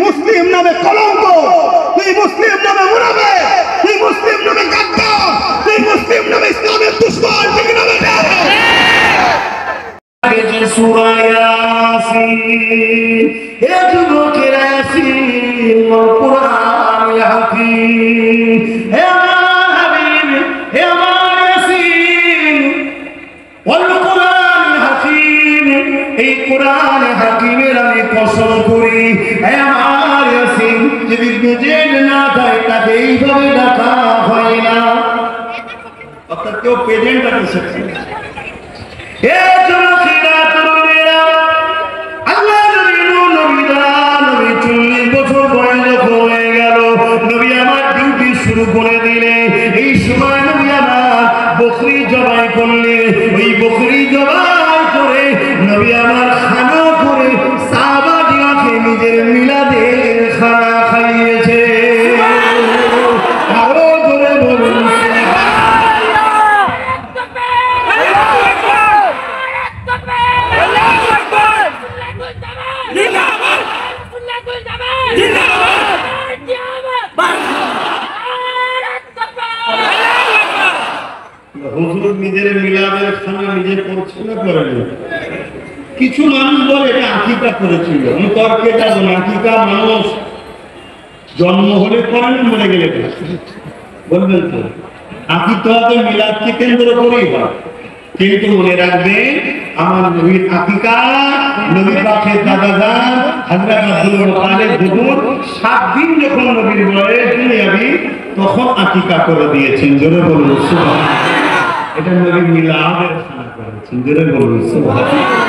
মুসলিম নামে কলঙ্ক, তুই মুসলিম নামে মুনাফিক, তুই মুসলিম নামে গাদ্দার, তুই মুসলিম নামে ইসলামের দুশমন, ঠিক না বেটা? সূরা ইয়াসিন এ যুবকের ইয়াসিন কুরআনুল হাকীম হে আমার হাবিব হে আমার ইয়াসিন ওয়াল কুরআনুল হাকীম এই কুরআন হাকীমের আমি কসম করি হে আমার ইয়াসিন যদি বুঝেন না তাই তাকে এইভাবে ডাকা হয় না অর্থাৎ কেউ প্রেজেন্ট করতে শিখছে এ যুবকেরা তরুণেরা আল্লাহ নবী নবী 40 বছর বয়স হয়ে গেল নবী আমার ডিউটি শুরু করে দিলে এই সময় নবী আমার বকরি জবাই করলে ওই বকরি জবাই করে নবী আমার খানা করে সাহাবাদিয়াকে নিজের মিলাদের খানা খাইয়েছে আরো জোরে বলুন হুজুর নিজের মিলাদের খানা নিজে করছে না করেন কিছু মানুষ বলে এটা আকিকা করেছিল আমি তর্কে যাবো না আকিকা মানুষ জন্ম হলে করেন মরে গেলে বলবেন তো আকিকাতে মিলাদকে কেন্দ্র করেই হয় কিন্তু মনে রাখবেন আমার নবীর আকিকা নবী পাকের দাদাজান হযরত আব্দুল মুতালিব হুজুর 7 দিন যখন নবীর বয়স দুনিয়াবি তখন আকিকা করে দিয়েছেন জোরে বলুন সুবহানাল্লাহ এটা নবী মিলাদের খানা করেছেন জোরে বলুন সুবহানাল্লাহ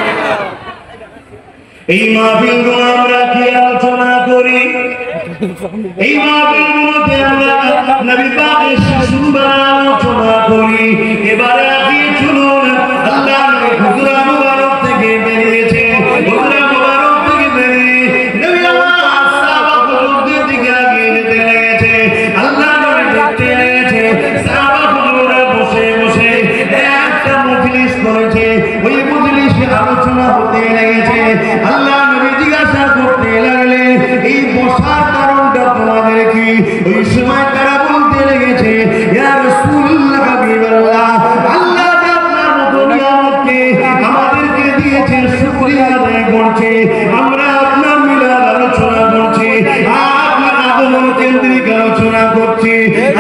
এই মাহফিলগুলো আমরা কি আলোচনা করি এই মাহফিলগুলোতে আমরা নবী পাকের সুন্দর আলোচনা করি এবারে আগে শুনুন আল্লাহ নবী হুজুর মুবারক থেকে বেরিয়েছে হুজুর মুবারক থেকে বেরিয়ে নবী আমার সাহাবাদের দিকে এগিয়ে যেতে লেগেছে আল্লাহ নবী দেখতে লেগেছে সাহাবা হুজুরা বসে বসে একটা মজলিস করেছে ওই মজলিসে আলোচনা হতে লেগেছে আল্লাহ নবী জিজ্ঞাসা করতে লাগলে এই বসার কারণটা তোমাদের কি ওই সময় তারা বলতে লেগেছে ইয়া রাসূলুল্লাহ হাবিবাল্লাহ আল্লাহ আপনার মতো নিয়ামতকে আমাদেরকে দিয়েছেন শুকরিয়া আদায় করছে আমরা আপনার মিলাদ আলোচনা করছি আপনার আগমন কেন্দ্রিক আলোচনা করছি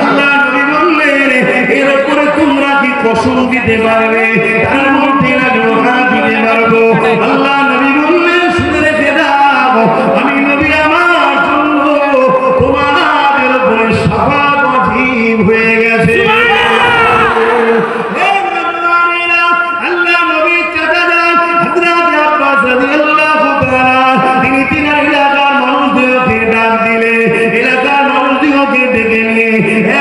আল্লাহ নবী বললেন এর উপরে তোমরা কি কসম দিতে পারবে তার মধ্যে লাগলো হ্যাঁ দিতে পারবো আল্লাহ নবী বললেন শুনে রেখে দাও আমি নবী আমার জন্য তোমাদের উপরে শাফাত ওয়াজিব হয়ে গেছে আল্লাহ নবী চাচা হযরত আব্বাস রাদিয়াল্লাহু তাআলা তিনি তিনার এলাকার মানুষদেরকে ডাক দিলে এলাকার মানুষদেরকে ডেকে নিয়ে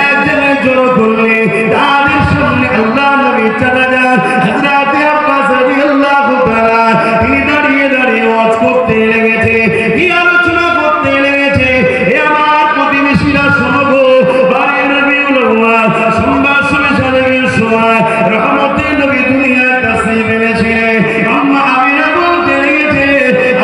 এক জায়গায় জড়ো করলে তাদের সামনে আল্লাহ নবী চাচা হযরত আব্বাস রাদিয়াল্লাহু তাআলা তিনি দাঁড়িয়ে দাঁড়িয়ে ওয়াজ করতে লেগেছে কি আলোচনা করতে লেগেছে হে আমার প্রতিবেশীরা শোনো গো বারে নবীউল ওয়াজ সোমবার সালের সময় রহমতের নবী দুনিয়ায় তাশরীফ এনেছিলেন আম্মা আমিনা বলতে লেগেছে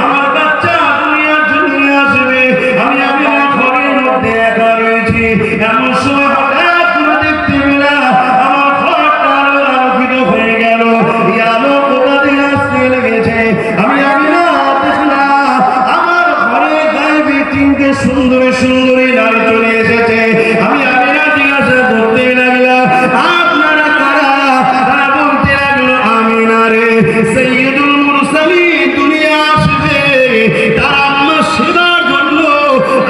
আমার বাচ্চা দুনিয়ার জন্য আসবে আমি আমার ঘরের মধ্যে একা রয়েছি এমন সময় হঠাৎ করে দেখতে পেলাম আমার ঘরটা আলোকিত হয়ে গেল এই আলো কোথা থেকে আসতে লেগেছে আমি আমিনা দেখলাম আমার ঘরে গায়েবী 3টে সুন্দরী সুন্দরী নারী চলে এসেছে আমি আমিনা জিজ্ঞাসা করতে লাগলাম আপনারা কারা তারা বলতে লাগলো আমিনা রে সাইয়্যিদুল মুরসালিন দুনিয়া আসবে তার আম্মা সেবার জন্য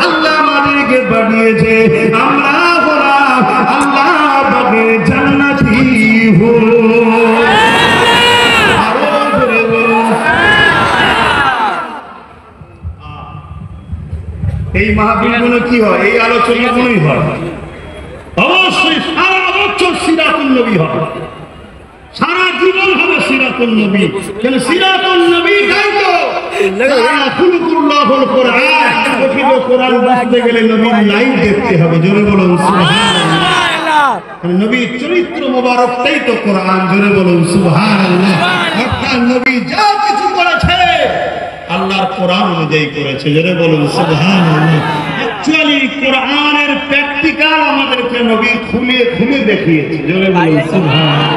আল্লাহ আমাদেরকে পাঠিয়েছে আমরা হলাম আল্লাহ পাকের জান্নাতি আরো জোরে বলুন এই মাহফিলগুলো কি হয় এই আলোচনাগুলোই হয় অবশ্যই সারা বছর সিরাতুল নবী হয় সারা জীবন হবে সিরাতুল নবী কেন সিরাতুল নবী গাইতো খুলকুল্লাহুল কোরআন প্রকৃত কোরআন বুঝতে গেলে নবীর লাইন দেখতে হবে জোরে বলুন সুবহানাল্লাহ নবীর চরিত্র মোবারকটাই তো কোরআন জোরে বলুন সুবহানাল্লাহ অর্থাৎ নবী যা কিছু করেছে আল্লাহর কোরআন অনুযায়ী করেছে। জোরে বলুন সুবহানাল্লাহ। অ্যাকচুয়ালি কোরআনের প্র্যাকটিক্যাল আমাদেরকে নবী খুলে খুলে দেখিয়েছে। জোরে বলুন সুবহানাল্লাহ।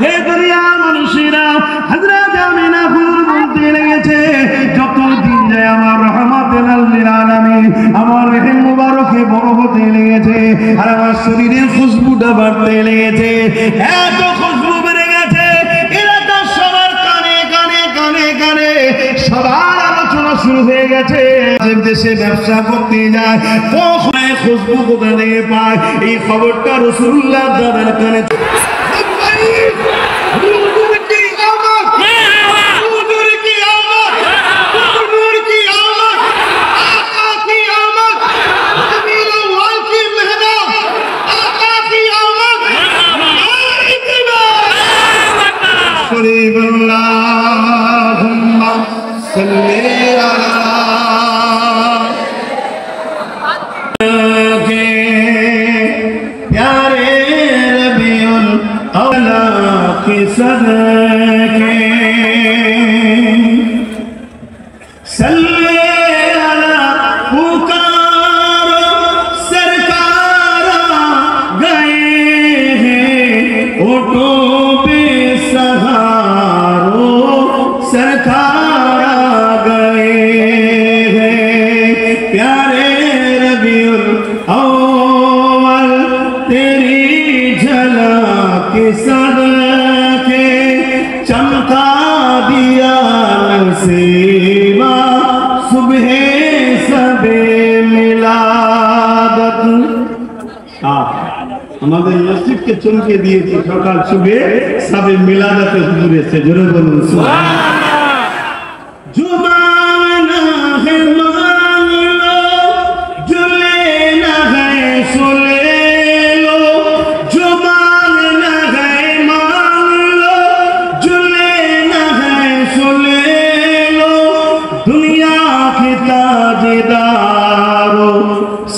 হে দুনিয়া মানুষেরা, হযরত আমিনা হুজুর বলতে লেগেছে, যত দিন যায় আমার রহমাতুল লিল আলামিন, আমার রহিম মুবারকে বড় হতে লেগেছে, আর আমার শরীরের খুশবুটা বাড়তে লেগেছে। এত খুশবু বেড়ে গেছে, এলাকা সবার কানে কানে কানে কানে সবার আলোচনা শুরু হয়ে গেছে। দেশে ব্যবসা করতে যায়, কখনো খুশবু কোথা থেকে পায়, এই খবরটা রাসূলুল্লাহ দাদার কানে। আমাদের মসজিদকে চমকে দিয়েছে সকাল সুবে সবে মিলাদাতে হুজুর এসে। জোরে বলুন সুবহানাল্লাহ। জুমানা হে মান লো, জুলে না হে সুলে লো, জুমানা হে মান লো, জুলে না হে সুলে লো, দুনিয়া के ताजदारो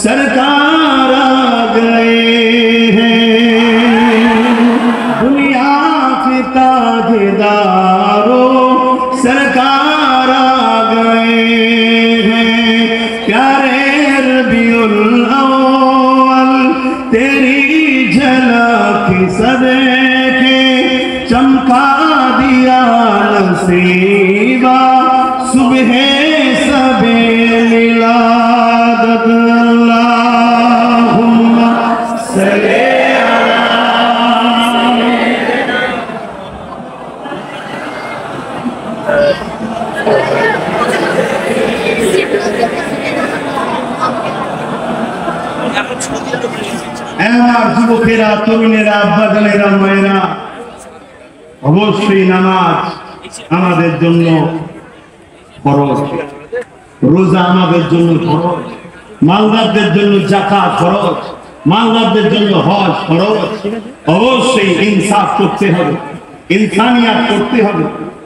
सरकार आ गए हैं, दुनिया के ताजदारो सरकार आ गए हैं। प्यारे रबीउल अव्वल तेरी झलक सदके चमका दिया नसीबा सुबह सबे मिलादत। अल्लाहुम्मा सल्ली আমার যুবকেরা, তরুণেরা, আব্বাজানেরা, মায়েরা, অবশ্যই নামাজ আমাদের জন্য ফরজ, রোজা আমাদের জন্য ফরজ, মালদারদের জন্য যাকাত ফরজ, মালদারদের জন্য হজ ফরজ। অবশ্যই ইনসাফ করতে হবে, ইনসানিয়াত করতে হবে,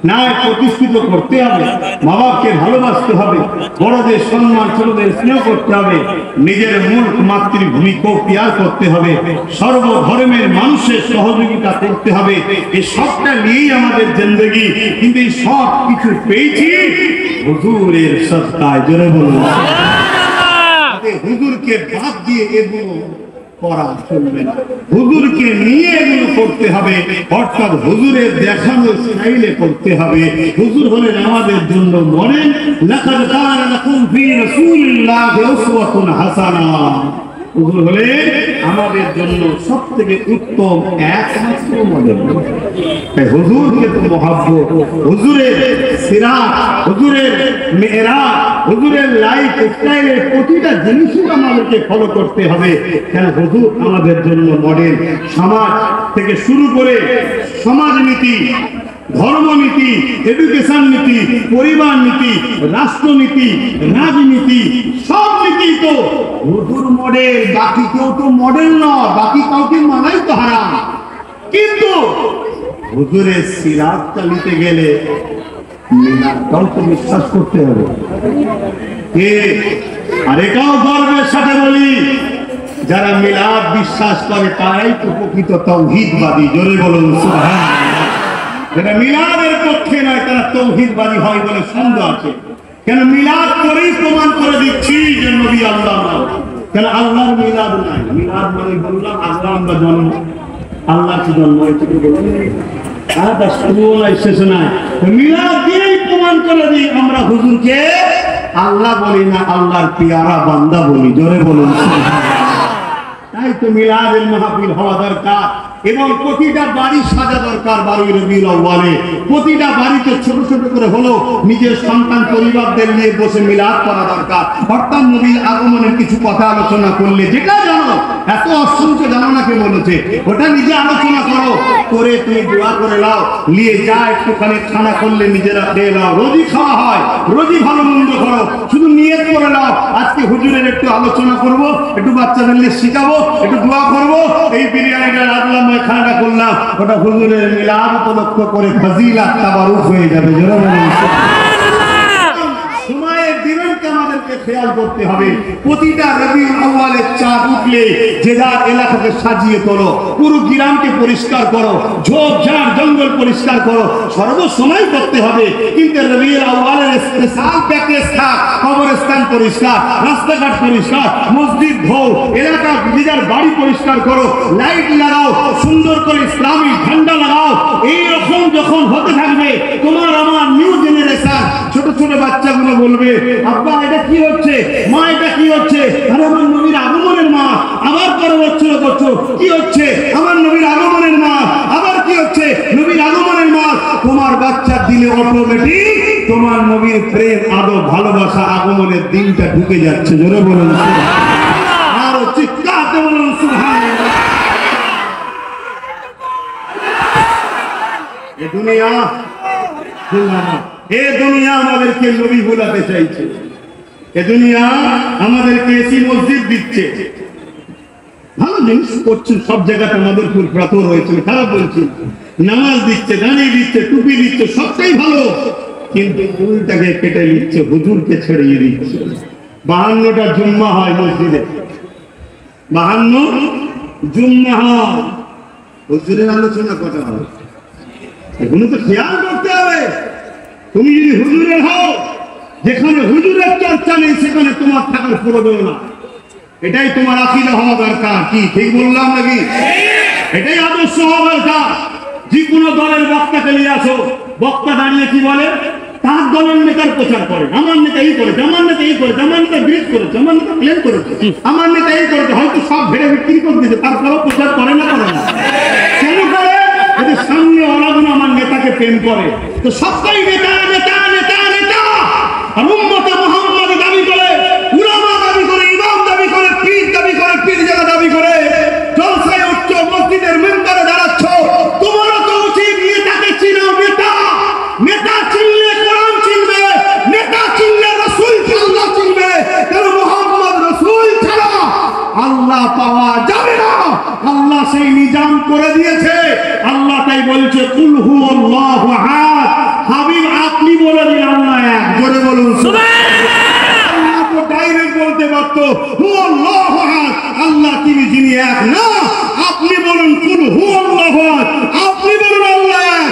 ন্যায় প্রতিষ্ঠিত করতে হবে, মা বাপকে ভালোবাসতে হবে, বড়দের সম্মান, ছোটদের স্নেহ করতে হবে, নিজের মুল্ক মাতৃভূমিকেও পিয়ার করতে হবে, সর্বধর্মের মানুষের সহযোগিতা করতে হবে। এই সবটা নিয়েই আমাদের জিন্দেগি। কিন্তু এই সব কিছু পেয়েছি হুজুরের সদকায়। জোরে বলুন সুবহানাল্লাহ। হুজুরকে বাদ দিয়ে এগুলো করা চলবে না, হুজুরকে নিয়ে এগুলো করতে হবে, অর্থাৎ হুজুরের দেখানো স্টাইলে করতে হবে। হুজুর হলেন আমাদের জন্য মডেল। লাকাদ কানা লাকুম ফি রাসূলিল্লাহি উসওয়াতুন হাসানা। হুজুর হলেন আমাদের জন্য সবথেকে উত্তম একমাত্র মডেল। হুজুরকে তো মহব্বত, হুজুরের সিরাত, হুজুরের মেরাজ, হুজুরের লাইফ স্টাইলের প্রতিটা জিনিসই আমাদেরকে ফলো করতে হবে। কেন হুজুর আমাদের জন্য মডেল। সমাজ থেকে শুরু করে সমাজনীতি, ধর্মনীতি, এডুকেশন নীতি, পরিবার নীতি, রাষ্ট্রনীতি, রাজনীতি, সব নীতি তো হুজুর মডেল। বাকি কেউ তো মডেল নয়, বাকি কাউকে মানাই তো হারাম। কিন্তু হুজুরের সিরাতটা নিতে গেলে মিলাদটাও তো বিশ্বাস করতে হবে। আর এটাও গর্বের সাথে বলি, যারা মিলাদ বিশ্বাস করে তারাই তো প্রকৃত তাওহীদবাদী। জোরে বলুন সুবহানাল্লাহ। যারা মিলাদের পক্ষে নয় তারা তৌহিদবাদী হয় বলে সন্দেহ আছে। কেন মিলাদ করেই প্রমাণ করে দিচ্ছি যে নবী আল্লাহ না। কেন আল্লাহর মিলাদ নাই। মিলাদ মানে বললাম আল্লাহ আমরা জন্ম, আল্লাহ কি জন্ম হয়েছে শেষ নাই। মিলাদ দিয়েই প্রমাণ করে দিই আমরা হুজুরকে আল্লাহ বলি না, আল্লাহর পিয়ারা বান্দা বলি। জোরে বলুন। তাই তো মিলাদের মাহফিল হওয়া দরকার এবং প্রতিটা বাড়ি সাজা দরকার। বাড়ির রবিউল আউয়ালে প্রতিটা বাড়িতে ছোট ছোট করে হলো নিজের সন্তান পরিবারদের নিয়ে বসে মিলাদ করা দরকার। অর্থাৎ নবীর আগমনের কিছু কথা আলোচনা করলে যেটা জানো, এত অসংখ্য জানো না কে বলেছে, ওটা নিজে আলোচনা করো, করে তুমি দোয়া করে নাও, নিয়ে যা একটুখানি খানা করলে নিজেরা খেয়ে নাও। রোজই খাওয়া হয়, রোজই ভালো মন্দ করো, শুধু নিয়ত করে নাও আজকে হুজুরের একটু আলোচনা করব, একটু বাচ্চাদের নিয়ে শিখাবো, একটু দোয়া করবো। এই বিরিয়ানিটা রাখলাম, খানাটা করলাম, ওটা হুজুরের মিলাদ উপলক্ষ করে ফাজিলাত তাবারুক হয়ে যাবে। জোরে বলুন। সময়ের দিনকে আমাদেরকে খেয়াল করতে হবে। প্রতিটা রবিউল আউয়ালের চাঁদ উঠলে যে যার এলাকাকে সাজিয়ে করো, পুরো গ্রামকে পরিষ্কার করো, ঝোপঝাড় জঙ্গল পরিষ্কার করো, সর্বসময় করতে হবে। কিন্তু রবিউল আউয়ালের স্পেশাল প্যাকেজ থাক, কবরস্থান পরিষ্কার, রাস্তাঘাট পরিষ্কার, মসজিদ ধোও, এলাকা নিজের বাড়ি পরিষ্কার করো, লাইট লাগাও, সুন্দর করে ইসলামী ঝান্ডা লাগাও। এইরকম যখন হতে থাকবে, তোমার আমার নিউ জেনারেশন ছোট ছোট বাচ্চাগুলো বলবে, আব্বা এটা কি হচ্ছে, মা এটা কি হচ্ছে, আরে আমার নবীর আগমনের মা, আবার পরের বছর করছো কি হচ্ছে, আমার নবীর আগমনের মা, আবার কি হচ্ছে, নবীর আগমনের মা। তোমার বাচ্চার দিলে অটোমেটিক তোমার নবীর প্রেম, আদব, ভালোবাসা, আগমনের দিনটা ঢুকে যাচ্ছে। জোরে বলুন সুবহানাল্লাহ। আর চিৎকারতে বলুন সুবহানাল্লাহ। এ দুনিয়া আমাদেরকে নবী ভুলাতে চাইছে। এ দুনিয়া আমাদেরকে এসি মসজিদ দিচ্ছে, ভালো জিনিস করছেন, সব জায়গাতে আমাদের ফুল প্রাতর হয়েছে, খারাপ বলছি, নামাজ দিচ্ছে, দাঁড়িয়ে দিচ্ছে, টুপি দিচ্ছে, সবটাই ভালো, কিন্তু ফুলটাকে কেটে দিচ্ছে, হুজুরকে ছড়িয়ে দিচ্ছে। 52টা জুম্মা হয় মসজিদে, 52 জুম্মা হয়, হুজুরের আলোচনা কথা হয়। এগুলো তো খেয়াল করতে হবে। তুমি যদি হুজুরের হও, যেখানে হুজুরের চর্চা নেই সেখানে তোমার থাকার প্রয়োজন না। এটাই তোমার আকীদা হওয়া দরকার। কি ঠিক বললাম নাকি? এটাই আদর্শ হওয়া দরকার। যে কোনো দলের বক্তাকে নিয়ে আসো, বক্তা দাঁড়িয়ে কি বলে, তার দলের নেতার প্রচার করে, আমার নেতা এই করেছে, আমার নেতা এই করেছে, আমার নেতা ব্রিজ করেছে, আমার নেতা প্লেন করেছে, আমার নেতা এই করেছে, হয়তো সব ভেড়ে বিক্রি করে দিয়েছে, তারপরেও প্রচার করে না, করে না। কেন করে? এদের সামনে ওরাগুলো আমার নেতাকে প্রেম করে, তো সবটাই নেতা নেতা নেতা নেতা। আর উম্মতে মুহাম্মদ দাবি করে, উলামা দাবি করে, ইমাম দাবি করে, পীর দাবি করে, পীরজাদা দাবি করে, জলসায় উচ্চ মসজিদের মিম্বরে দাঁড়াচ্ছ। তোমারও তো উচিত নেতাকে চিনো। নেতা নেতা চিনলে কোরআন চিনবে, নেতা চিনলে রাসূল আল্লাহ চিনবে। কারণ মুহাম্মদ রাসূল ছাড়া আল্লাহ পাওয়া যাবে না। আল্লাহ সেই নিজাম করে দিয়েছে। আল্লাহ তাই বলছে, কুল হুয়াল্লাহু আহাদ। হাবিব আপনি বলে দিন আল্লাহ এক। জোরে বলুন সুবহানাল্লাহ। আল্লাহ তো ডাইরেক্ট বলতে পারতো হুয়াল্লাহু আহাদ, আল্লাহ তিনি যিনি এক না। আপনি বলুন কুল হুয়াল্লাহু আহাদ, আপনি বলুন আল্লাহ এক।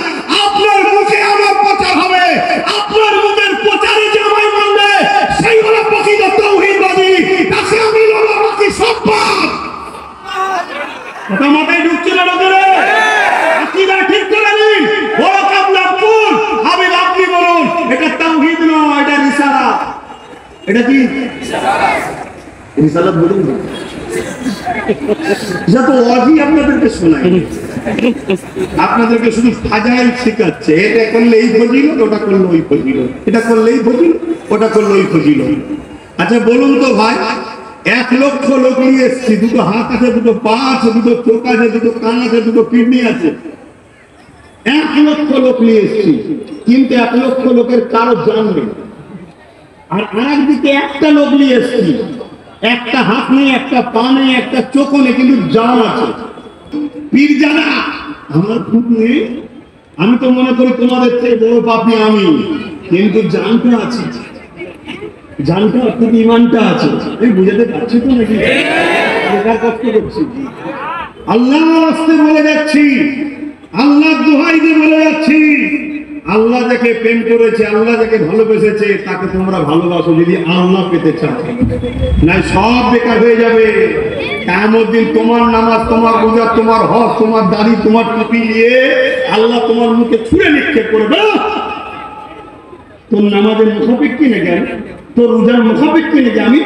আপনার মুখে আমার প্রচার হবে, আপনার মুখের প্রচারে যে আমায় মানবে সেই হলো প্রকৃত তাওহীদবাদী। তাকে আমি বলবো বাকি সব বাদ। কথা মাথায় ঢুকছে না লোকেরা? আকীদা ঠিক করে নিন। বড় কাবলা কুল হাবিব আপনি বলুন, এটা তাওহীদ নয়, এটা রিসালাত। এটা কি রিসালাত বলুন? যত ওয়াজি আপনাদেরকে শোনাই, আপনাদেরকে শুধু ফাজাইল শেখাচ্ছে। এটা করলে এই ফজিলত, ওটা করলে ওই ফজিলত, এটা করলে এই ফজিলত, ওটা করলে ওই ফজিলত। আচ্ছা বলুন তো ভাই, 1 লক্ষ লোক নিয়ে এসছি, দুটো হাত আছে, দুটো পা আছে, দুটো চোখ আছে, দুটো কান আছে, দুটো কিডনি আছে, 1 লক্ষ লোক নিয়ে এসছি, কিন্তু 1 লক্ষ লোকের কারো জান নেই। আর আরেকদিকে একটা লোক নিয়ে এসছি, একটা হাত নেই, একটা পা নেই, একটা চোখ নেই, কিন্তু জান আছে। পীরজাদা আমার খুব নেই, আমি তো মনে করি তোমাদের থেকে বড় পাপী আমি, কিন্তু জানটা আছে, জানটা অর্থাৎ ইমানটা আছে। এই বুঝাতে পারছি তো নাকি? কষ্ট করছি, আল্লাহর রাস্তায় বলে যাচ্ছি। আল্লাহ দোহাই দিয়ে বলে যাচ্ছি, আল্লাহ যাকে প্রেম করেছে, আল্লাহ যাকে ভালোবেসেছে, তাকে তোমরা ভালোবাসো যদি আল্লাহ পেতে চাও, না সব বেকার হয়ে যাবে। কিয়ামত দিন তোমার নামাজ, তোমার রোজা, তোমার হজ, তোমার দাড়ি, তোমার টুপি নিয়ে আল্লাহ তোমার মুখে ছুঁড়ে নিক্ষেপ করবে। তোর নামাজের মুখাপিক কি নাকি, তোর রোজার মুখাপিক কি নাকি? আমি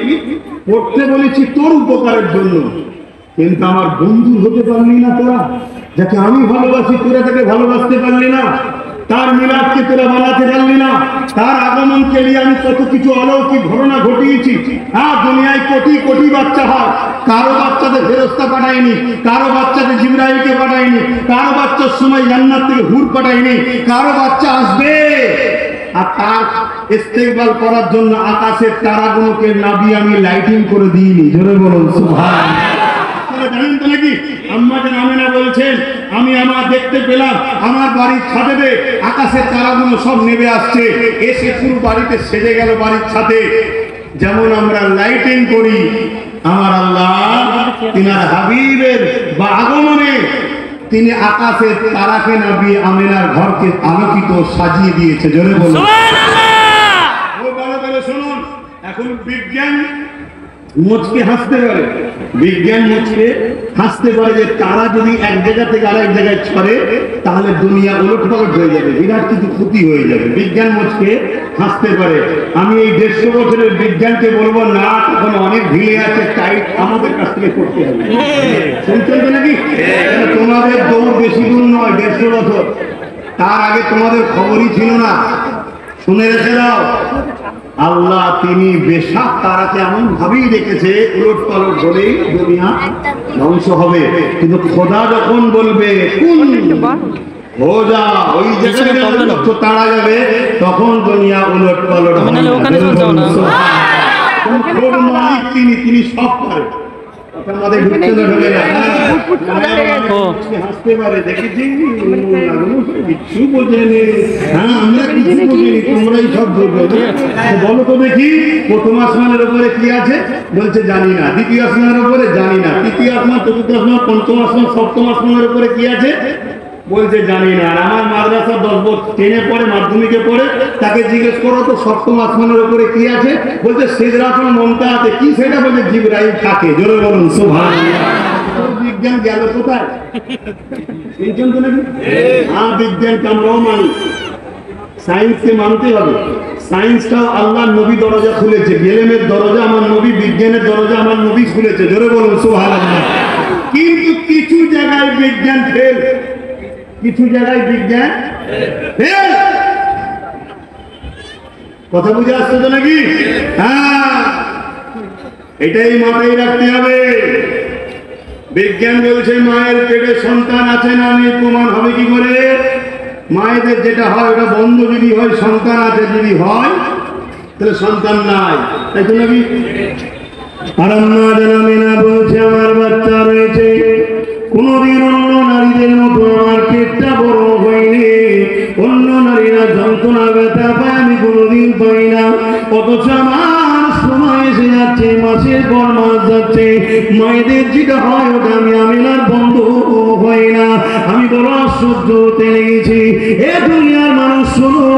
পড়তে বলেছি তোর উপকারের জন্য, কিন্তু আমার বন্ধু হতে পারলি না তোরা, যাকে আমি ভালোবাসি তোরা তাকে ভালোবাসতে পারলি না, তার মিলাদকে তোরা বানাতে পারলি না, তার আগমনকে নিয়ে আমি কত কিছু অলৌকিক ঘটনা ঘটিয়েছি। হ্যাঁ, দুনিয়ায় কোটি কোটি বাচ্চা হয়, কারো বাচ্চাদের ফেরেশতা পাঠায়নি, কারো বাচ্চাদের জিবরাইলকে পাঠায়নি, কারো বাচ্চার সময় জান্নাত থেকে হুর পাঠায়নি, কারো বাচ্চা আসবে। আর তার ইস্তেকবাল করার জন্য আকাশের তারাগুলোকে নাবি আমি লাইটিং করে দিইনি। জোরে বলুন সুবহানাল্লাহ। জানেন তো নাকি, আম্মা জান আমেনা বলছেন, আমি আমার দেখতে পেলাম আমার বাড়ির ছাদে আকাশের তারাগুলো সব নেমে আসছে, এসে পুরো বাড়িতে সেজে গেল বাড়ির ছাদে। যেমন আমরা লাইটিং করি, আমার আল্লাহ তিনার হাবিবের বা আগমনে তিনি আকাশের তারাকে নাবিয়ে আমেনার ঘরকে আলোকিত সাজিয়ে দিয়েছে। জোরে বলুন সুবহানাল্লাহ। ও ভালো করে শুনুন, এখন বিজ্ঞান মুচকে হাসতে পারে, বিজ্ঞান মুচকে হাসতে পারে যে তারা যদি এক জায়গা থেকে আরেক জায়গায় ছড়ে তাহলে দুনিয়া উলটপালট হয়ে যাবে, বিরাট কিছু ক্ষতি হয়ে যাবে। বিজ্ঞান মুচকে হাসতে পারে। আমি এই 150 বছরের বিজ্ঞানকে বলবো না, তখন অনেক ঢিলে আছে, টাইট আমাদের কাছ থেকে করতে হবে। শুনছেন তো নাকি? তোমাদের দৌড় বেশি দূর নয়, 150 বছর, তার আগে তোমাদের খবরই ছিল না। শুনে রেখে দাও, আল্লাহ তিনি বেশাক তারাকে এমন ভাবেই রেখেছে উলট পালট হলেই দুনিয়া ধ্বংস হবে, কিন্তু খোদা যখন বলবে কোন হো যা, ওই জায়গায় লক্ষ্য তারা যাবে, তখন দুনিয়া উলট পালট হবে। মালিক তিনি, তিনি সব পারেন। আমাদের ঢুকতে না ঢুকে না হাসতে পারে, দেখেছি কিছু বোঝেনি। হ্যাঁ, আমরা কিছু বুঝিনি, তোমরাই সব বুঝবে। বলো তো দেখি, প্রথম আসমানের উপরে কি আছে? বলছে জানি না। দ্বিতীয় আসমানের উপরে জানি না। তৃতীয় আসমান, চতুর্থ আসমান, পঞ্চম আসমান, সপ্তম আসমানের উপরে কি আছে? বলছে জানি না। আর আমার মাদ্রাসা 10 বছর 10-এ পড়ে, মাধ্যমিকে পড়ে, তাকে জিজ্ঞেস করো তো সপ্তম আসমানের উপরে কি আছে? বলছে সিদরাতুল মুনতাহাতে। কি সেটা? বলছে জিবরাইল থাকে। জোরে বলুন সুবহানাল্লাহ। বিজ্ঞান গেল কোথায়? এই জন্য নাকি বিজ্ঞানকে আমরাও মানি, সায়েন্সকে মানতে হবে। সায়েন্সটাও আল্লাহর নবী দরজা খুলেছে, গেলেমের দরজা আমার নবী, বিজ্ঞানের দরজা আমার নবী খুলেছে। জোরে বলুন সুবহানাল্লাহ। কিন্তু কিছু জায়গায় বিজ্ঞান ফেল, কিছু জায়গায় বিজ্ঞান ফেল। কথা বুঝে আসছে তো নাকি? হ্যাঁ, এটাই মাথায় রাখতে হবে। বিজ্ঞান বলছে মায়ের পেটে সন্তান আছে না নেই, প্রমাণ হবে কি করে? মায়েদের যেটা হয় ওটা বন্ধ যদি হয়, সন্তান আছে যদি হয়, তাহলে সন্তান নাই, তাই তো নাকি? আর আম্মা জান আমেনা বলছে আমার বাচ্চা রয়েছে, কোনদিন অন্য নারীদের মতো আমার পেটটা বড় হয়নি, অন্য নারীরা যন্ত্রণা ব্যথা পায় আমি কোনদিন পাই না, অথচ আমার সময় এসে যাচ্ছে, মাসের পর মাস যাচ্ছে, মায়েদের যেটা হয় ওটা আমি আমেনার বন্ধ হয় না। আমি বড় আশ্চর্য হতে লেগেছি। এ দুনিয়ার মানুষ শোনো,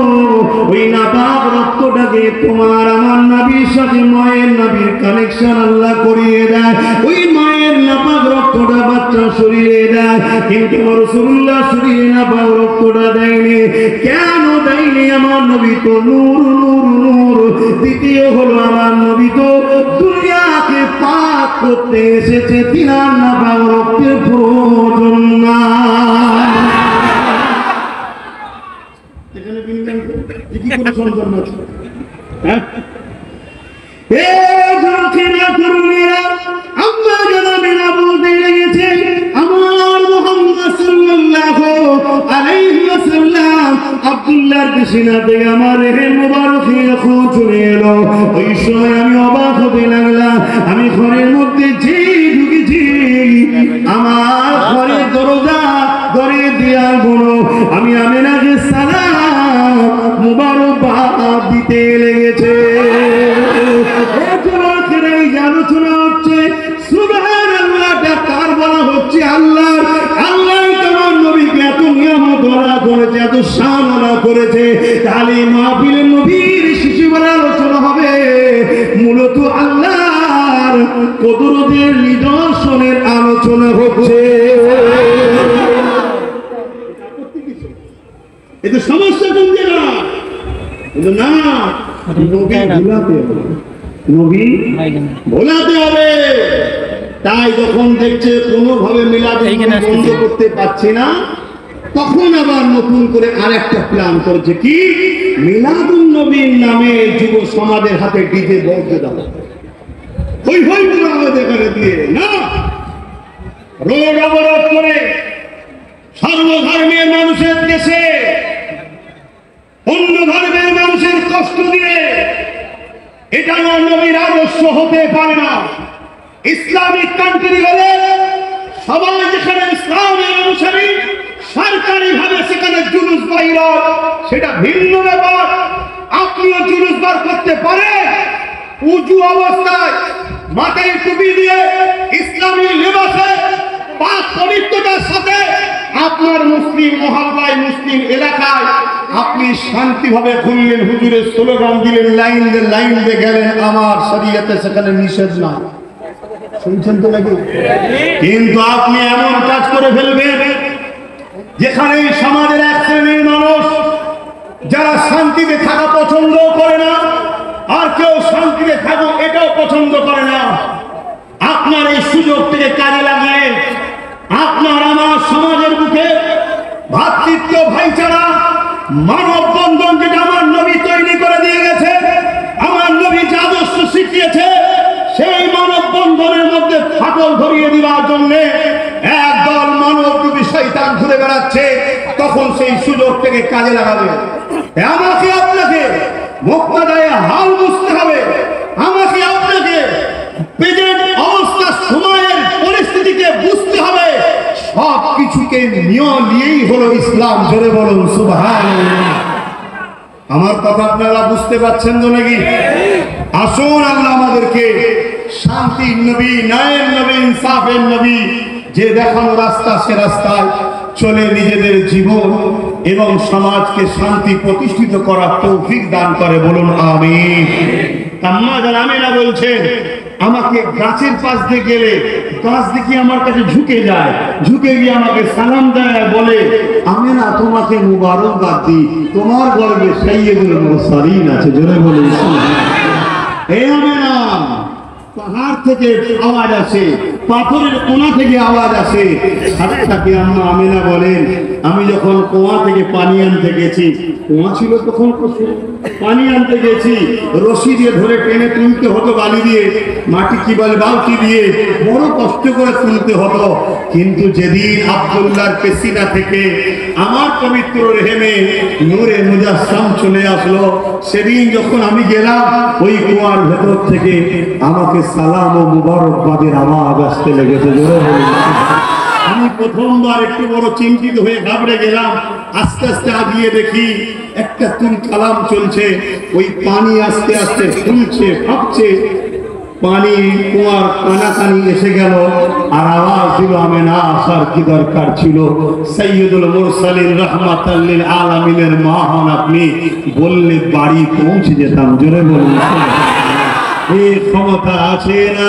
ওই নাপাক রক্তটাকে তোমার আমার নবীর সাথে মায়ের নবীর কানেকশন আল্লাহ করিয়ে দেয়, ওই মায়ের নাপাক রক্তটা বাচ্চা শরীরে দেয়, কিন্তু রাসূলুল্লাহ শরীরে নাপাক রক্তটা দেয়নি। কেন দেয়নি? আমার নবী তো নূর নূর নূর। দ্বিতীয় হলো আমার নবী তো দুনিয়াকে পাক করতে এসেছে, তিনার নাপাক রক্তের প্রয়োজন না। এখানে বিজ্ঞান কি কোনো সন্তান আছে? হ্যাঁ, আব্দুল্লাহর সিনা থেকে আমার রেহের মুবারক চলে এলো। ওই সময় আমি অবাক হতে লাগলাম। আমি ঘরের মধ্যে যে ঢুকেছি, আমার ঘরের দরজা ঘরে দেয়াল গুলো আমি আমেনাকে সালাম মুবারকবাদ দিতে লেগেছে। আলোচনা হচ্ছে সুবহানাল্লাহ, কার বলা হচ্ছে? আল্লাহ। আল্লাহ তোমার নবীকে এত শাননা করেছে। তাহলে মাহফিলে নবীর শিশুবেলা আলোচনা হবে, মূলত আল্লাহর কুদরতের নিদর্শনের আলোচনা হচ্ছে। এটা সমস্যা কোন জায়গা? না, নবী ভুলাতে হবে, নবী ভোলাতে হবে। তাই যখন দেখছে কোনোভাবে মিলাদ বন্ধ করতে পারছে না, তখন আবার নতুন করে আরেকটা প্ল্যান করেছে, কি মিলাদুন নবীর নামে যুব সমাজের হাতে ডিজে বলতে দেওয়া, হই হই করে আমাদের এখানে দিয়ে না, রোড অবরোধ করে সর্বধর্মের মানুষের দেশে অন্য ধর্মের মানুষের কষ্ট দিয়ে, এটা নবীর আদর্শ হতে পারে না। ইসলামিক কান্ট্রি হলে সবাই যেখানে ইসলামের অনুসারী, সরকারি ভাবে সেখানে জুলুস বাইর, সেটা ভিন্ন ব্যাপার। আপনিও জুলুস বার করতে পারে উঁচু অবস্থায় মাথায় টুপি দিয়ে ইসলামী লেবাসে পাক পবিত্রতার সাথে আপনার মুসলিম মহল্লায়, মুসলিম এলাকায় আপনি শান্তিভাবে ঘুরলেন, হুজুরের স্লোগান দিলেন, লাইন দিয়ে গেলেন, আমার শরীয়তে সেখানে নিষেধ না। শুনছেন তো নাকি? কিন্তু আপনি এমন কাজ করে ফেলবেন যেখানে সমাজের এক শ্রেণীর মানুষ যারা শান্তিতে থাকা পছন্দ করে না, আর কেউ শান্তিতে থাকা এটাও পছন্দ করে না, আপনার এই সুযোগ থেকে কাজে লাগিয়ে আপনার আমার সমাজের বুকে ভ্রাতৃত্ব, ভাইচারা, মানব বন্ধন যেটা আমার নবী তৈরি করে দিয়ে গেছে, আমার নবী যে আদর্শ শিখিয়েছে, সেই মানব বন্ধনের মধ্যে ফাটল ধরিয়ে দেওয়ার জন্য একদল মানবরূপী শয়তান ঘুরে বেড়াচ্ছে। তখন সেই সুযোগ থেকে কাজে লাগাবে। আমাকে আপনাকে মুক্তাদায়ে হাল বুঝতে হবে, আমাকে আপনাকে প্রেজেন্ট অবস্থা, সময়ের পরিস্থিতিকে বুঝতে হবে। সব কিছুকে নিয়েই হলো ইসলাম। জোরে বলুন সুবহানাল্লাহ। আমার কথা আপনারা বুঝতে পারছেন তো নাকি? আসুন আল্লাহ আমাদেরকে শান্তির নবী, ন্যায়ের নবী, ইনসাফের নবী যে দেখানো রাস্তা, সে রাস্তায় চলে নিজেদের জীবন এবং সমাজকে শান্তি প্রতিষ্ঠিত করার তৌফিক দান করে। বলুন আমিন। আম্মা জান আমিনা বলছেন, আমাকে গাছের পাশ দিয়ে গেলে গাছ দেখি আমার কাছে ঝুঁকে যায়, ঝুঁকে গিয়ে আমাকে সালাম দেয় আর বলে, আমিনা তোমাকে মুবারকবাদ দিই, তোমার গর্ভে সাইয়্যিদুল মুরসালিন আছে। জোরে বলুন সুবহানাল্লাহ। এই আমিনা, পাহাড় থেকে আওয়াজ আসে, পাথরের কোণা থেকে আওয়াজ আসে। সাথে আম্মা আমিনা বলেন, আমি যখন কুয়া থেকে পানি আনতে গেছি, কুয়া ছিল তখন পানি আনতে গেছি, রশি দিয়ে ধরে টেনে তুলতে হতো, বালি দিয়ে, মাটি কি বলে বালতি দিয়ে, বড় কষ্ট করে তুলতে হতো। কিন্তু যেদিন আব্দুল্লাহর পেশিনা থেকে আমার পবিত্র রেহেমে নূরে মুজাসসাম চলে আসলো, সেদিন যখন আমি গেলাম, ওই কুয়ার ভেতর থেকে আমাকে সালাম ও মুবারকবাদের আওয়াজ আসতে লেগেছে। আমি প্রথমবার একটু বড় চিন্তিত হয়ে ঘাবড়ে গেলাম। আস্তে আস্তে আগিয়ে দেখি একটা তুল কালাম চলছে, ওই পানি আস্তে আস্তে ফুলছে, ফাঁপছে, পানি কুয়ার কানাকানি এসে গেল। আর আওয়াজ দিল, আমিনা আসার কি দরকার ছিল? সাইয়্যিদুল মুরসালিন রাহমাতাল লিল আলামিনের মা হন আপনি, বললে বাড়ি পৌঁছে যেতাম। জোরে বলুন এই ক্ষমতা আছে না?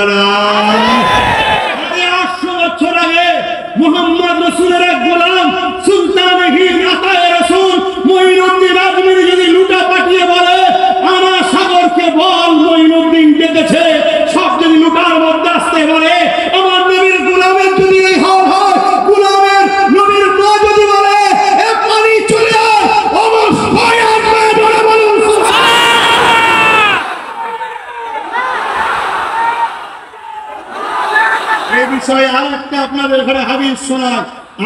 800 বছর আগে মুহাম্মদ রাসূলের এক গোলাম সুলতানে হিন্দ আতায়ে রাসূল মঈনুদ্দিন আজমিরি যদি লুটা পাঠিয়ে বলে, আমার সাগরকে বল মঈনুদ্দিন ডেকেছে, সব যদি লুটার মধ্যে আসতে বলে, আমার নবীর গোলামের যদি এই হাল হয়, গোলামের নবীর মা যদি বলে এ পানি চলে আয়, অবশ্যই আসবে। বলে বলুন এই বিষয়ে আর একটা আপনাদের ঘরে হাদিস শোনা,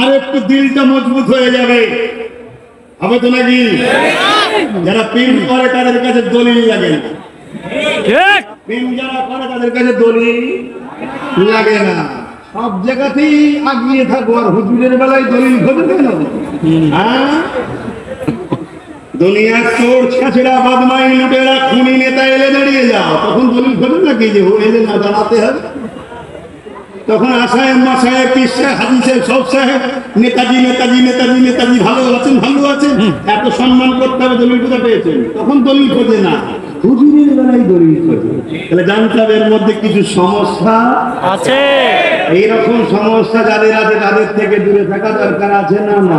আর একটু দিলটা মজবুত হয়ে যাবে। হবে তো নাকি? যারা প্রেম করে তাদের কাছে দলিল লাগে না, প্রেম যারা করে তাদের কাছে দলিল লাগে না। সব জায়গাতেই আগিয়ে থাকবো, আর হুজুরের বেলায় দলিল ঘটে কেন? হ্যাঁ, দুনিয়ার চোর ছেঁচড়া বদমাই লুটেরা খুনি নেতা এলে দাঁড়িয়ে যাও, তখন দলিল ঘটে নাকি যে ও এলে না জানাতে হবে? তখন আসায় মাসায় পীর সাহেব হাজি সাহেব সব সাহেব নেতাজি নেতাজি নেতাজি নেতাজি ভালো আছেন এত সম্মান করতে হবে। দলিল কোথা পেয়েছেন? তখন দলিল খোঁজে না, হুজুরের বেলায় দলিল খোঁজে। তাহলে জানতে হবে এর মধ্যে কিছু সমস্যা আছে। এইরকম সমস্যা যাদের আছে তাদের থেকে দূরে থাকা দরকার আছে না? না,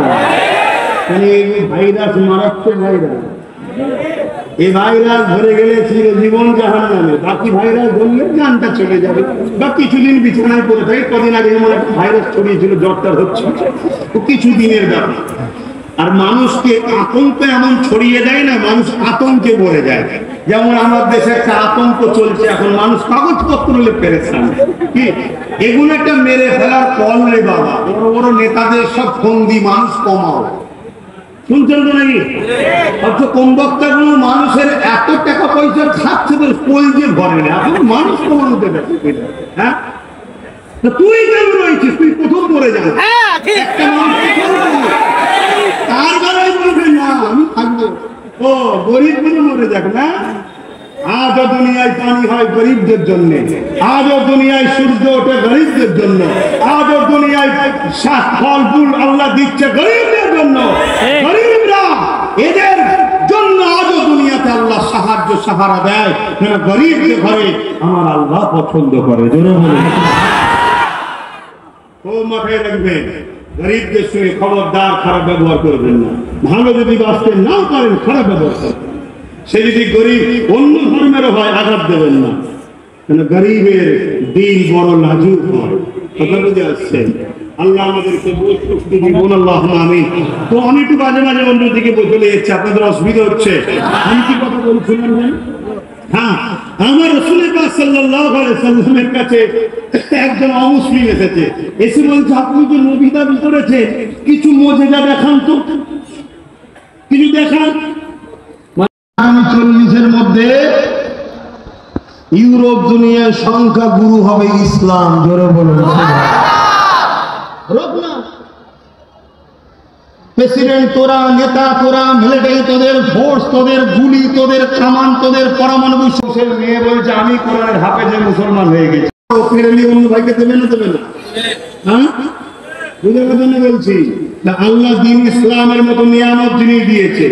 মানে এই ভাইরাস মারাত্মক ভাইরাস। এই ভাইরাস ধরে গেলে জীবন জাহান্নামে। বাকি ভাইরাস ধরলে জানটা চলে যাবে, বা কিছুদিন বিছানায় পড়ে থাকে। কদিন আগে যেমন একটা ভাইরাস ছড়িয়েছিল, জ্বরটা হচ্ছে, ও কিছুদিনের ব্যাপার। আর মানুষকে আতঙ্ক এমন ছড়িয়ে দেয় না, মানুষ আতঙ্কে ভরে যায়। যেমন আমার দেশে একটা আতঙ্ক চলছে এখন, মানুষ কাগজপত্র হলে পেরেছেন কি এগুলো একটা মেরে ফেলার কল রে বাবা। বড় বড় নেতাদের সব ফন্দি, মানুষ কমাও। শুনছেন তো নাকি? অথচ কম বক্তা গুলো মানুষের এত টাকা পয়সা খাচ্ছে তো কোল দিয়ে ভরে না, এখন মানুষ কমানোতে ব্যস্ত। হ্যাঁ, তুই কেন রয়েছিস? তুই প্রথম মরে যাবে। একটা মানুষ তার বেলায় বলবে না আমি থাকবো, ও গরিব গুলো মরে যাক না। আজও দুনিয়ায় পানি হয় গরিবদের জন্য, আজও দুনিয়ায় সূর্য ওঠে গরিবদের জন্য, আজও দুনিয়ায় ফল ফুল আল্লাহ দিচ্ছে গরিবদের জন্য। গরিবরা এদের জন্য আজও দুনিয়াতে আল্লাহ সাহায্য সাহারা দেয়, কেন গরিবদের ঘরে আমার আল্লাহ পছন্দ করে। ও মাথায় রাখবেন, গরিবদের সঙ্গে খবরদার খারাপ ব্যবহার করবেন না। ভালো যদি বাঁচতে নাও পারেন, খারাপ ব্যবহার করবেন। সে যদি গরিব অন্য ধর্মেরও হয়, আঘাত দেবেন না, কেন গরিবের দিল বড় নাজুক হয়। কথা বুঝে আসছে? আল্লাহ আমাদেরকে বলুন আল্লাহ আমিন। তো আমি একটু মাঝে মাঝে অন্যদিকে চলে যাচ্ছি, আপনাদের অসুবিধা হচ্ছে। আমি কি কথা বলছিলাম? হ্যাঁ, আমার রাসূলের পাক সাল্লাল্লাহু আলাইহি সাল্লামের কাছে একজন অমুসলিম এসেছে, এসে বলছে আপনি যে নবী দাবি করেছেন, কিছু মুজিজা দেখান তো, কিছু দেখান। আগামী 40-এর মধ্যে ইউরোপ দুনিয়ার সংখ্যা গুরু হবে ইসলাম। জোরে বলুন প্রেসিডেন্ট তোরা, নেতা তোরা, মিলিটারি তোদের, ফোর্স তোদের, গুলি তোদের, কামান তোদের, পরমাণু শোষের মেয়ে বলছে আমি কোরআনের হাফেজে মুসলমান হয়ে গেছি। অন্য ভাইকে দেবে না? দেবে না? হ্যাঁ, বুঝে জন্য বলছি। আল্লাহ দিন ইসলামের মতো নিয়ামত যিনি দিয়েছে,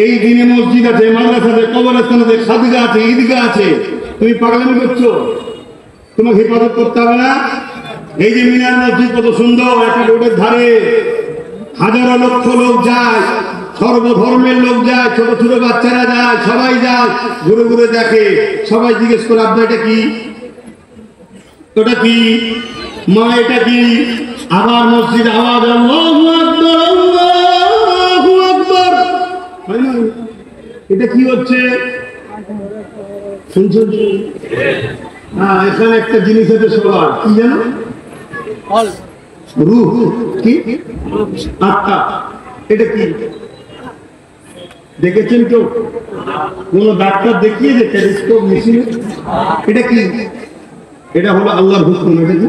এই দিনে মসজিদ আছে, মাদ্রাসা আছে, কবরস্থান আছে, সাদগা আছে, ঈদগাহ আছে, তুমি পাগলামি করছো? তোমাকে হেফাজত করতে হবে না? এই যে মিনার মসজিদ কত সুন্দর, একটা রোডের ধারে হাজারো লক্ষ লোক যায়, সর্বধর্মের লোক যায়, ছোট ছোট বাচ্চারা যায়, সবাই যায়, ঘুরে ঘুরে দেখে। সবাই জিজ্ঞেস করে আপনার এটা কি, ওটা কি, মা এটা কি? আবার মসজিদ আওয়াজ, আল্লাহু আকবার, আল্লাহু আকবার। এটা কি হচ্ছে শুনছেন? হ্যাঁ, এখানে একটা জিনিস আছে সবার, কি জানো? রূহ, কি আত্মা। এটা কি দেখেছেন কেউ? কোন ডাক্তার দেখিয়ে যে টেলিস্কোপ মেশিন? এটা কি? এটা হলো আল্লাহর হুকুম। এটা কি?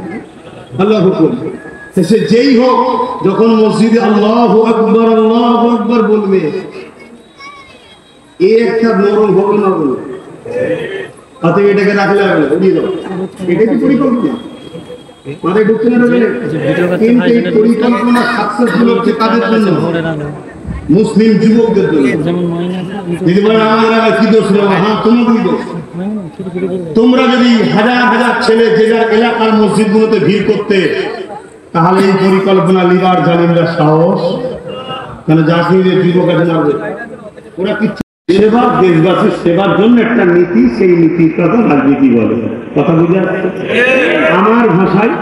আল্লাহর হুকুম। সে যেই হোক, যখন মসজিদে আল্লাহু আকবার বলবে, এই একটা নরম হবে না বলবে, তাতে এটাকে রাখলে হবে না, উড়িয়ে দাও। এটা কি পরিকল্পনা? মাথায় ঢুকছে না? কিন্তু এই পরিকল্পনা সাকসেসফুল হচ্ছে কাদের জন্য? মুসলিম যুবকদের জন্য। যদি বলেন আমার কি দোষ? হ্যাঁ, তোমাদেরই দোষ। তোমরা যদি হাজার হাজার ছেলে যে যার এলাকার মসজিদগুলোতে ভিড় করতে, তাহলে এই পরিকল্পনা লিবার জালিমরা সাহস, কেন জাতির যুবক আছে মারবে। ওরা কি সেবা, দেশবাসীর সেবার জন্য একটা নীতি, সেই নীতির কথা রাজনীতি বলে। কথা বুঝে আসছে? আমার ভাষায়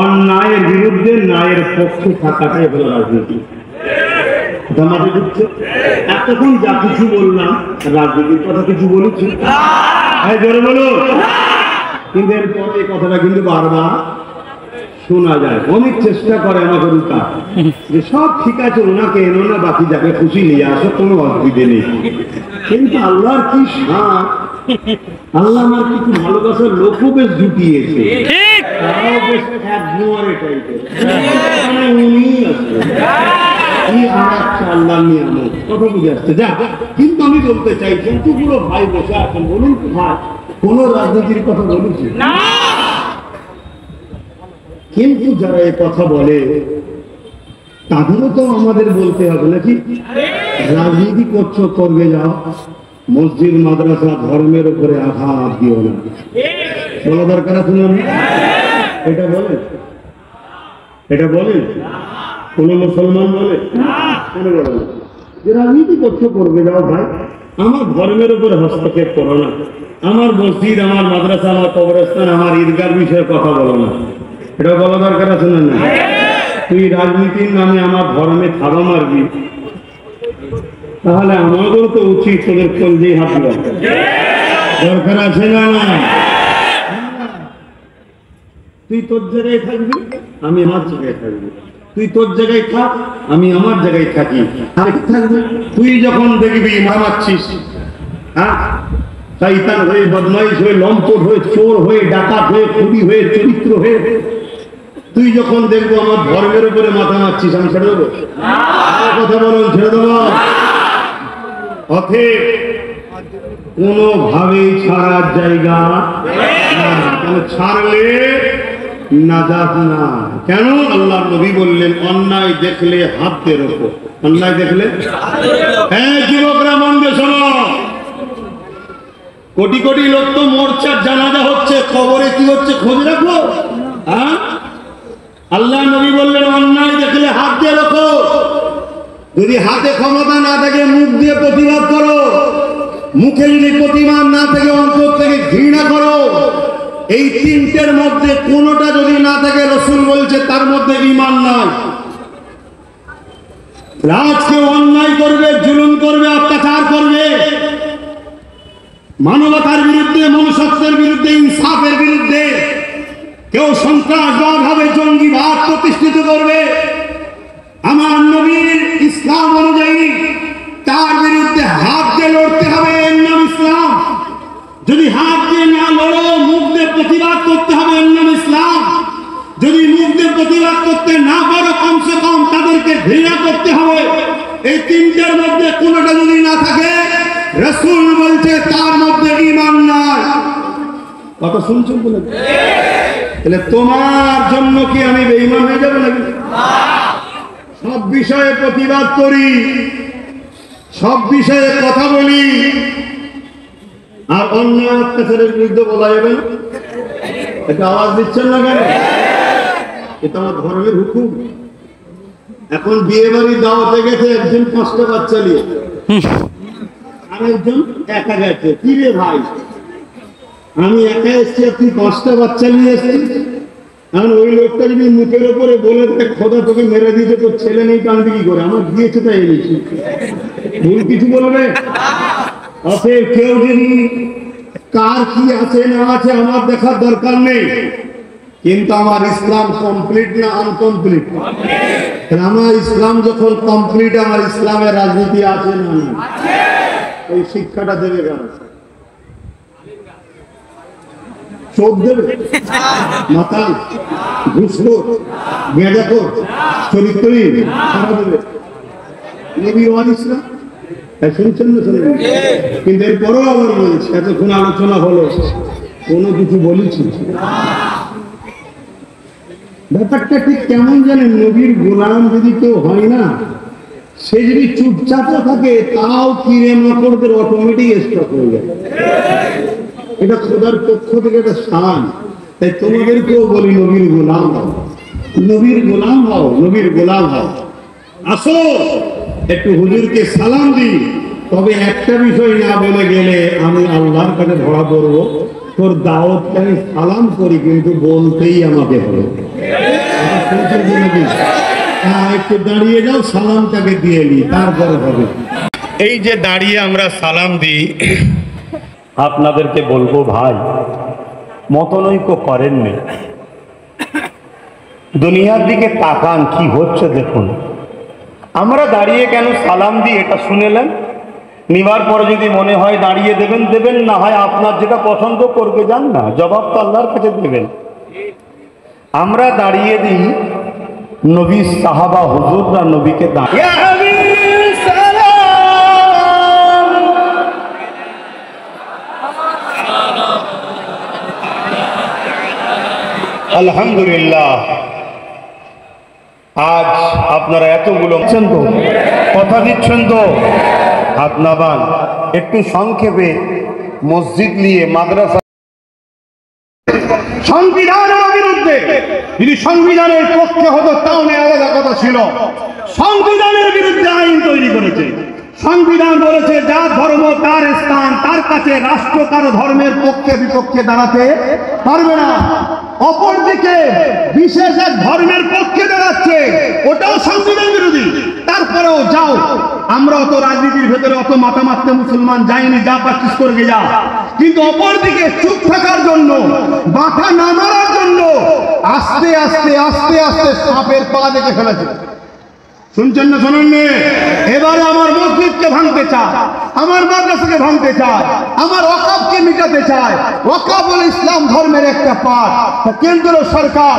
অন্যায়ের বিরুদ্ধে ন্যায়ের পক্ষে থাকাটাই হলো রাজনীতি। এতক্ষণ যা কিছু বললাম, রাজনীতির কথা কিছু বলেছি? জোরে বলো। কিন্তু এরপর এই কথাটা কিন্তু বারবার শোনা যায়। অনেক চেষ্টা করে আমাকে রুকা, যে সব ঠিক আছে, ওনাকে এনো না, বাকি যাকে খুশি নিয়ে আসো, কোনো অসুবিধে নেই। কিন্তু আল্লাহর কি সাথ, আল্লাহ আমার কিছু ভালোবাসার লোকও বেশ জুটিয়েছে, তারাও বেশ এক জোয়ারে টাইপের, উনি আছে আল্লাহ নিয়ামত। কথা বুঝে আসছে? যা, কিন্তু আমি বলতে চাই, যতগুলো ভাই বসে আছেন, বলুন ভাই, কোন রাজনীতির কথা বলেছি? কিন্তু যারা এই কথা বলে তাদেরও তো আমাদের বলতে হবে নাকি? রাজনীতি করছো, করবে যাও, মসজিদ মাদ্রাসা ধর্মের উপরে আঘাত দিও না, বলা দরকার আছে না? এটা বলে, এটা বলে কোন মুসলমান বলে? বলে না যে রাজনীতি করছো, করবে যাও ভাই, আমার ধর্মের উপরে হস্তক্ষেপ করো না, আমার মসজিদ, আমার মাদ্রাসা, আমার কবরস্থান, আমার ঈদগার বিষয়ে কথা বলো না, এটা বলা দরকার আছে না? তুই রাজনীতির নামে আমার ধর্মে থাবা মারবি, তাহলে আমাদের তো উচিত তোদের কলজেই হাত দেওয়া দরকার আছে না? তুই তোর জায়গায় থাকবি, আমি আমার জায়গায় থাকবি, তুই তোর জায়গায় থাক, আমি আমার জায়গায় থাকি, আর থাকবে। তুই যখন দেখবি মারাচ্ছিস, হ্যাঁ, শয়তান হয়ে, বদমাইশ হয়ে, লম্পট হয়ে, চোর হয়ে, ডাকাত হয়ে, খুনি হয়ে, চরিত্র হয়ে, তুই যখন দেখবো আমার ধর্মের উপরে মাথা মারছিস, আমি ছেড়ে দেবো? কথা বলুন, ছেড়ে দেবো? অতএব কোনোভাবেই ছাড়ার জায়গা না। কেন ছাড়লে নাজাত না। কেন? আল্লাহ নবী বললেন অন্যায় দেখলে হাতে রোখো, অন্যায় দেখলে। হ্যাঁ যুবকরা মন দিয়ে শোনো, কোটি কোটি লোক তো মোর্চার জানাজা হচ্ছে, খবরে কি হচ্ছে খোঁজ রাখো। হ্যাঁ, আল্লাহ নবী বললেন অন্যায় দেখলে হাত দিয়ে রাখো, যদি হাতে ক্ষমতা না থাকে মুখ দিয়ে প্রতিবাদ করো, মুখে যদি প্রতিবাদ না থাকে অন্তর থেকে ঘৃণা করো। এই তিনটের মধ্যে কোনোটা যদি না থাকে, রাসূল বলছে তার মধ্যে ঈমান নাই। রাজ কেউ অন্যায় করবে, জুলুম করবে, অত্যাচার করবে, মানবতার বিরুদ্ধে, মনুষ্যত্বের বিরুদ্ধে, ইনসাফের বিরুদ্ধে, কেউ সন্ত্রাসবাদ হবে, জঙ্গিবাদ প্রতিষ্ঠিত করবে, আমার নবীর ইসলাম অনুযায়ী তার বিরুদ্ধে হাত দিয়ে লড়তে হবে, এর নাম ইসলাম। যদি হাত দিয়ে না লড়ো, মুখ দিয়ে প্রতিবাদ করতে হবে, এর নাম ইসলাম। যদি মুখ দিয়ে প্রতিবাদ করতে না পারো, কমসে কম তাদেরকে ঘৃণা করতে হবে। এই তিনটার মধ্যে কোনোটা যদি না থাকে, রাসূল বলছে তার মধ্যে ঈমান নাই। কথা শুনছো বলে? তাহলে তোমার জন্য কি আমি বেঈমান হয়ে যাবো নাকি? সব বিষয়ে প্রতিবাদ করি, সব বিষয়ে কথা বলি, আর অন্যায় অত্যাচারের বিরুদ্ধে বলা যাবে না? এটা আওয়াজ দিচ্ছেন না কেন? এটা আমার ধর্মের হুকুম। এখন বিয়ে বাড়ি দাওয়াতে গেছে একজন 5টা বাচ্চা নিয়ে, আর একজন একা গেছে। কি রে ভাই, আমি একা এসছি, তুই 5টা বাচ্চা নিয়ে এসছিস। এখন ওই লোকটা যদি মুখের উপরে বলে দেয় খোদা তোকে মেরে দিয়েছে, তোর ছেলে নেই, টানবি কি করে? আমার দিয়েছে তাই এনেছি, ভুল কিছু বলবে? অতএব কেউ যদি কার কি আছে না আছে আমার দেখার দরকার নেই, কিন্তু আমার ইসলাম কমপ্লিট না আনকমপ্লিট? আমার ইসলাম যখন কমপ্লিট, আমার ইসলামের রাজনীতি আছে না? এই শিক্ষাটা দেবে কেন? চোখ দেবে, মাতাল, ঘুষখোর, গেঁজাখোর, চরিত্রহীন দেবে? নবী ওয়ারিস না? শুনছেন না? শুনবেন। কিন্তু এরপরও আবার বলছি, এতক্ষণ আলোচনা হলো, কোনো কিছু বলেছি? ব্যাপারটা ঠিক কেমন জানেন? নবীর গোলাম যদি কেউ হয় না, সে যদি চুপচাপও থাকে, তাও কিরে মকরদের অটোমেটিক স্টপ হয়ে যায়। এটা খোদার পক্ষ থেকে একটা শান। তাই তোমাদেরকেও বলি নবীর গোলাম হও, নবীর গোলাম হও, নবীর গোলাম হও। আসো একটু হুজুরকে সালাম দিই, তবে একটা বিষয় না বলে গেলে আমি আল্লাহর কাছে ধরা পড়বো। তোর দাওয়াতকে আমি সালাম করি, কিন্তু বলতেই আমাকে হবে। একটু দাঁড়িয়ে যাও, সালামটাকে দিয়ে নি, তারপরে হবে। এই যে দাঁড়িয়ে আমরা সালাম দিই, আপনাদেরকে বলবো ভাই, মতনৈক্য করেননি। দুনিয়ার দিকে তাকান, কি হচ্ছে দেখুন। আমরা দাঁড়িয়ে কেন সালাম দিই এটা শুনেলেন। নিবার পরে যদি মনে হয় দাঁড়িয়ে দেবেন দেবেন, না হয় আপনার যেটা পছন্দ করবে যান না, জবাব তো আল্লাহর কাছে দেবেন। আমরা দাঁড়িয়ে দিই, নবী সাহাবা হুজুররা নবীকে দাঁড়িয়ে আলহামদুলিল্লাহ আজ আপনারা এতগুলো তো কথা দিচ্ছেন তো, হাত নাবান। একটু সংক্ষেপে মসজিদ নিয়ে মাদ্রাসা সংবিধানের বিরুদ্ধে, যদি সংবিধানের পক্ষে হতো তাহলে আলাদা কথা ছিল। সংবিধানের বিরুদ্ধে আইন তৈরি করেছে। সংবিধান বলেছে যার ধর্ম তার স্থান, তার কাছে রাষ্ট্র কারো ধর্মের পক্ষে বিপক্ষে দাঁড়াতে পারবে না। অপরদিকে বিশেষ এক ধর্মের পক্ষে দাঁড়াচ্ছে, ওটাও সংবিধান বিরোধী। তারপরেও যাও, আমরা অত রাজনীতির ভেতরে অত মাথা মারতে মুসলমান যাইনি, যা প্র্যাকটিস করে যা। কিন্তু অপরদিকে চুপ থাকার জন্য, মাথা না মারার জন্য আস্তে আস্তে আস্তে আস্তে সাপের পা দেখে ফেলেছে। শুনছেন না শোনেন? এবারে আমার মসজিদকে ভাঙতে চায়, আমার মাদ্রাসাকে ভাঙতে চায়, আমার ওয়াকফকে মিটাতে চায়। ওয়াকফ হলো ইসলাম ধর্মের একটা পাঠ। কেন্দ্র সরকার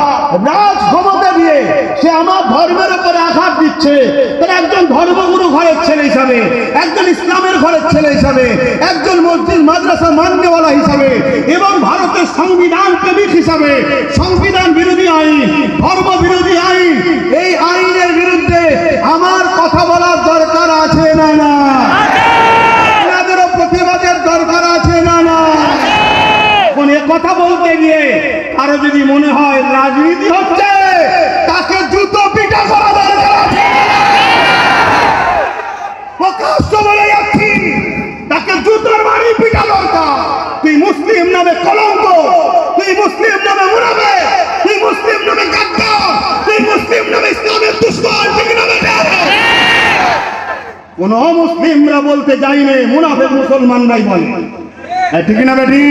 রাজ ক্ষমতা দিয়ে সে আমার ধর্মের উপরে আঘাত দিচ্ছে। তারা একজন ধর্মগুরু ঘরের ছেলে হিসাবে, একজন ইসলামের ঘরের ছেলে হিসাবে, একজন মসজিদ মাদ্রাসা মাননেওয়ালা হিসাবে এবং ভারতের সংবিধান প্রেমিক হিসাবে সংবিধান বিরোধী আইন, ধর্ম বিরোধী আইন, এই আইনের বিরুদ্ধে আমার কথা বলার দরকার আছে না? না, আপনাদেরও প্রতিবাদের দরকার আছে না? না। এখন এ কথা বলতে গিয়ে কারো যদি মনে হয় রাজনীতি হচ্ছে, তাকে জুতো পিটা করা দরকার আছে। প্রকাশ্য বলে যাচ্ছি, তাকে জুতোর বাড়ি পিটা দরকার। তুই মুসলিম নামে কলঙ্ক, তুই মুসলিম নামে মুনাফিক, তুই মুসলিম নামে গাদ্দার, তুই মুসলিম নামে ইসলামের দুশমন। ঠিক না বেটা? কোন মুসলিমরা বলতে যায়নি, মুনাফিক মুসলমানরাই বলে। ঠিক না বেটি?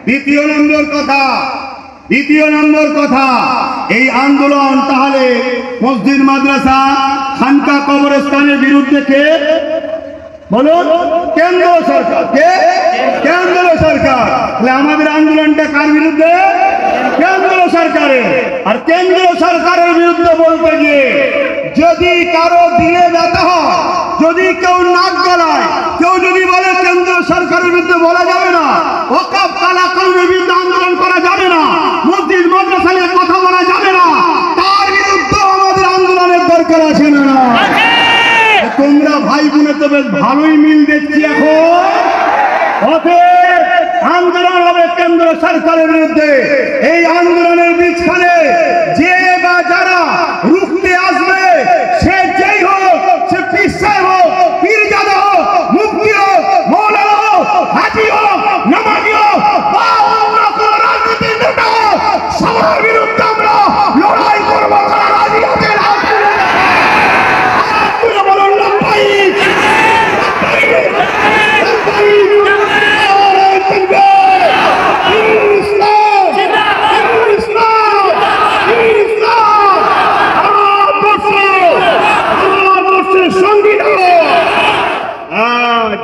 দ্বিতীয় নম্বর কথা, এই আন্দোলন তাহলে মসজিদ মাদ্রাসা খানকা কবরস্থানের বিরুদ্ধে কে বলুন? কেন্দ্র সরকার। কে? কেন্দ্র সরকার। তাহলে আমাদের আন্দোলনটা কার বিরুদ্ধে? কেন্দ্র সরকারের। আর কেন্দ্র সরকারের বিরুদ্ধে বলতে গিয়ে যদি কারো দিলে ব্যথা হয়, যদি কেউ নাক গলায়, কেউ যদি বলে কেন্দ্র সরকারের বিরুদ্ধে বলা যাবে না, ওয়াকফ কালাকানুনের বিরুদ্ধে আন্দোলন করা যাবে না, মসজিদ মাদ্রাসা নিয়ে কথা বলা যাবে না, তার বিরুদ্ধে আমাদের আন্দোলনের দরকার আছে না? না। তোমরা ভাই বোনে তো বেশ ভালোই মিল দেখছি এখন। অতএব আন্দোলন হবে কেন্দ্র সরকারের বিরুদ্ধে। এই আন্দোলনের বীজখানে যে বা যারা রুখতে আসবে, সে যেই হোক, সে পীর সাহেব হোক, পীরজাদা হোক, মুফতি হোক, মৌলানা হোক, হাজি হোক, নামাজি হোক বা অন্য কোন রাজনীতির নেতা হোক, সবার বিরুদ্ধে আমরা লড়াই করবো। রাজি আছেন?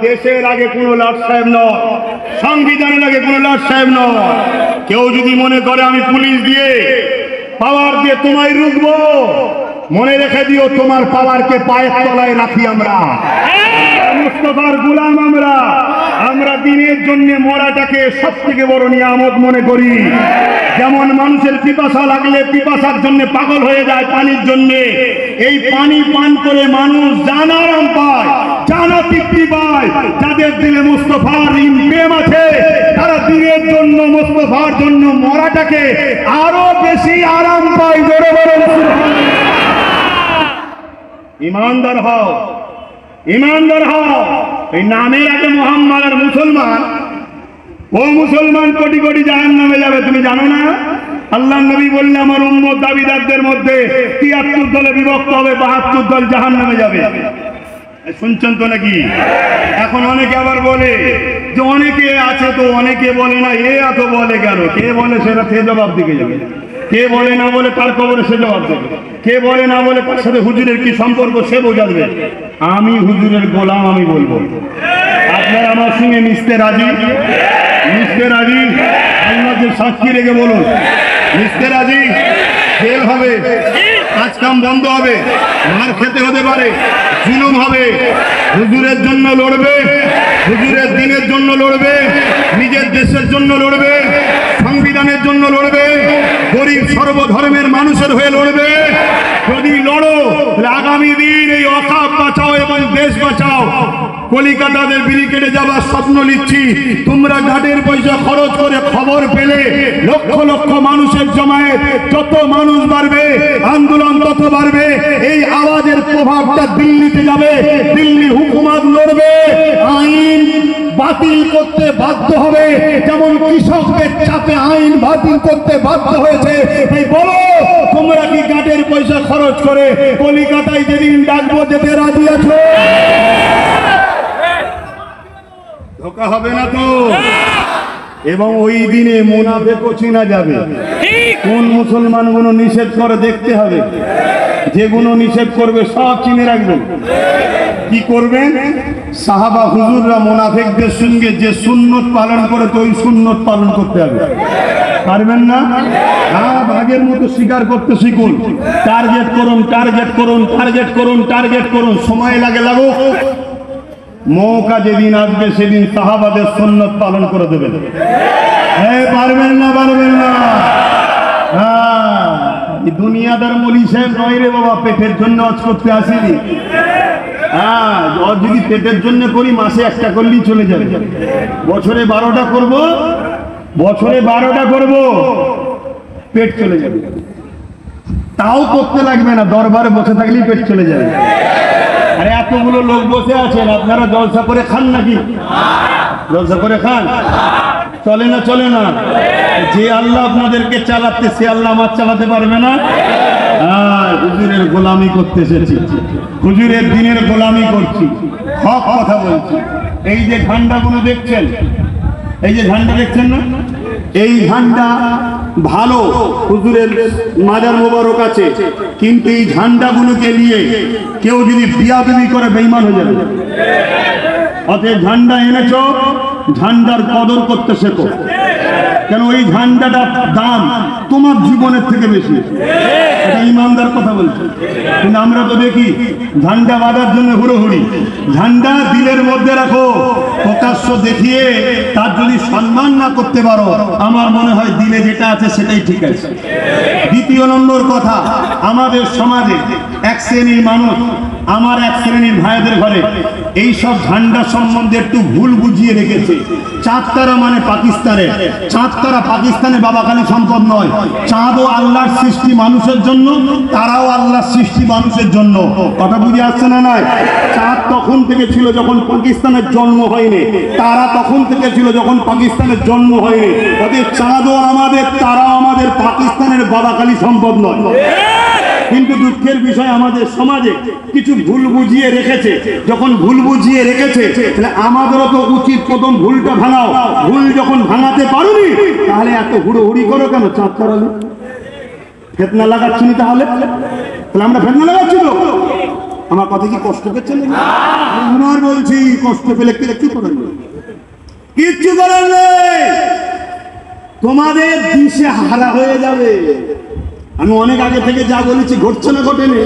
দেশের আগে কোন লাট সাহেব নয়, সংবিধানের আগে কোন লাট সাহেব নয়। কেউ যদি মনে করে আমি পুলিশ দিয়ে পাওয়ার দিয়ে তোমায় রুখবো, মনে রেখে দিও তোমার পাওয়ারকে পায়ের তলায় রাখি আমরা। মুস্তাফার গোলাম আমরা। আমরা দিনের জন্য মরাটাকে সব থেকে বড় নিয়ামত মনে করি। যেমন মানুষের পিপাসা লাগলে পিপাসার জন্য পাগল হয়ে যায় পানির জন্য, এই পানি পান করে মানুষ জানা আরাম পায়, জানা তৃপ্তি পায়। যাদের দিলে মুস্তাফার প্রেম আছে, তারা দিনের জন্য মুস্তাফার জন্য মরাটাকে আরো বেশি আরাম পায়। জোরে বলে ইমানদার হও, ইমানদার হও। এই নামের আগে মোহাম্মদ আর মুসলমান, ও মুসলমান কোটি কোটি জাহান্নামে যাবে, তুমি জানো না? আল্লাহ নবী বললে আমার উম্মত দাবিদারদের মধ্যে ৭৩ দলে বিভক্ত হবে, ৭২ দল জাহান্নামে যাবে। শুনছেন তো নাকি? এখন অনেকে আবার বলে যে অনেকে আছে তো, অনেকে বলে না, এ এত বলে কেন? কে বলে সেটা সে জবাব দিকে যাবে, কে বলে না বলে তার কবরে সে জবাব দেবে, কে বলে না বলে তার সাথে হুজুরের কি সম্পর্ক সে বোঝাবে। আমি হুজুরের গোলাম, আমি বলবো। আপনারা আমার সঙ্গে মিশতে রাজি? মিশতে রাজি? আল্লাহকে সাক্ষী রেখে বলুন, মিশতে রাজি? জেল হবে, কাজ কাম বন্ধ হবে, মার খেতে হতে পারে, জুলুম হবে। হুজুরের জন্য লড়বে, হুজুরের দিনের জন্য লড়বে, নিজের দেশের জন্য লড়বে, সংবিধানের জন্য লড়বে, গরিব সর্বধর্মের মানুষের হয়ে লড়বে। যদি লড়ো আগামী দিন এই অকাপ বাঁচাও এবং দেশ বাঁচাও। কলিকাতাদের ব্রিগেডে যাবার স্বপ্ন নিচ্ছি। তোমরা ঘাটের পয়সা খরচ করে খবর পেলে লক্ষ লক্ষ মানুষের জমায়েত, যত মানুষ বাড়বে আন্দোলন তত বাড়বে। এই আওয়াজের প্রভাবটা দিল্লিতে যাবে, দিল্লি হুকুমত লড়বে, আইন বাতিল করতে বাধ্য হবে। যেমন কৃষকদের চাপে আইন বাতিল করতে বাধ্য হয়েছে। এই বলো তোমরা কি ঘাটের পয়সা খরচ করে কলিকাতায় যেদিন ডাকবো যেতে রাজি আছো? ধোকা হবে না তো? এবং ওই দিনে মুনাফিকও চিনা যাবে। কোন মুসলমানগুলো নিষেধ করে দেখতে হবে, যেগুলো নিষেধ করবে সব চিনে রাখবেন। কি করবেন? সাহাবা হুজুররা মুনাফিকদের সঙ্গে যে সুন্নত পালন করে তো ওই সুন্নত পালন করতে হবে। পারবেন না? হ্যাঁ, ভাগের মতো স্বীকার করতে শিখুন। টার্গেট করুন, টার্গেট করুন, টার্গেট করুন, টার্গেট করুন। সময় লাগুক, মৌকা যেদিন আসবে সেদিন সাহাবাদের সুন্নত পালন করে দেবেন। পারবেন না? পারবেন না? হ্যাঁ, দুনিয়াদার মলি সাহেব নয় রে বাবা, পেটের জন্য আজ করতে আসেনি। হ্যাঁ, যদি পেটের জন্য করি মাসে একটা করলেই চলে যাবে। বছরে 12টা করব, বছরে 12টা করব, পেট চলে যাবে। তাও করতে লাগবে না, দরবারে বসে থাকলেই পেট চলে যাবে। আরে এতগুলো লোক বসে আছেন, আপনারা জলসা করে খান নাকি? জলসা করে খান? চলে না? চলে না? যে আল্লাহ আপনাদেরকে চালাতে সে আল্লাহ আমার চালাতে পারবে না? হ্যাঁ, হুজুরের গোলামি করতে এসেছি, হুজুরের দিনের গোলামি করছি, হক কথা বলছি। এই যে ঝান্ডাগুলো দেখছেন, এই যে ঝান্ডা দেখছেন না, এই ঝান্ডা ভালো, হুজুরের মাজার মোবারক আছে, কিন্তু এই ঝান্ডাগুলোকে নিয়ে কেউ যদি বিয়াদবি করে বেঈমান হয়ে যাবে। অতএব ঝান্ডা এনেছ, ঝান্ডার কদর করতে শেখো। কেন? ওই ঝান্ডাটার দাম তোমার জীবনের থেকে বেশি। এটা ইমানদার কথা বলছে। কিন্তু আমরা তো দেখি ঝান্ডা বাঁধার জন্য হুড়োহুড়ি। ঝান্ডা দিলের মধ্যে রাখো, প্রকাশ্য দেখিয়ে তার যদি সম্মান না করতে পারো, আমার মনে হয় দিলে যেটা আছে সেটাই ঠিক আছে। দ্বিতীয় নম্বর কথা, আমাদের সমাজে এক শ্রেণীর মানুষ, আমার এক শ্রেণীর ভাইদের ঘরে এই সব ঝান্ডা সম্বন্ধে একটু ভুল বুঝিয়ে রেখেছে। চাঁদ তারা মানে পাকিস্তানের, চাঁদ তারা পাকিস্তানের বাবাখালী সম্পদ নয়। চাঁদও আল্লাহর সৃষ্টি মানুষের জন্য, তারাও আল্লাহর সৃষ্টি মানুষের জন্য। কথা বুঝে আসছে না? নয়, চাঁদ তখন থেকে ছিল যখন পাকিস্তানের জন্ম হয়নি, তারা তখন থেকে ছিল যখন পাকিস্তানের জন্ম হয়নি। ওদের চাঁদও আমাদের, তারাও আমাদের, পাকিস্তানের বাবাখালী সম্পদ নয়। কিন্তু দুঃখের বিষয় আমাদের সমাজে কিছু ভুল বুঝিয়ে রেখেছে। যখন ভুল বুঝিয়ে রেখেছে তাহলে আমাদেরও তো উচিত প্রথম ভুলটা ভাঙাও। ভুল যখন ভাঙাতে পারোনি তাহলে এত হুড়োহুড়ি করো কেন? চাঁদ করালে ফেতনা লাগাচ্ছি না, তাহলে আমরা ফেতনা লাগাচ্ছি তো? আমার কথা কি কষ্ট পেয়েছেন? আমার বলছি কষ্ট পেলে কিচ্ছু করেন না, কিচ্ছু করেন নেই, তোমাদের দিশে হারা হয়ে যাবে। আমি অনেক আগে থেকে যা বলেছি ঘটছে না? ঘটেনি?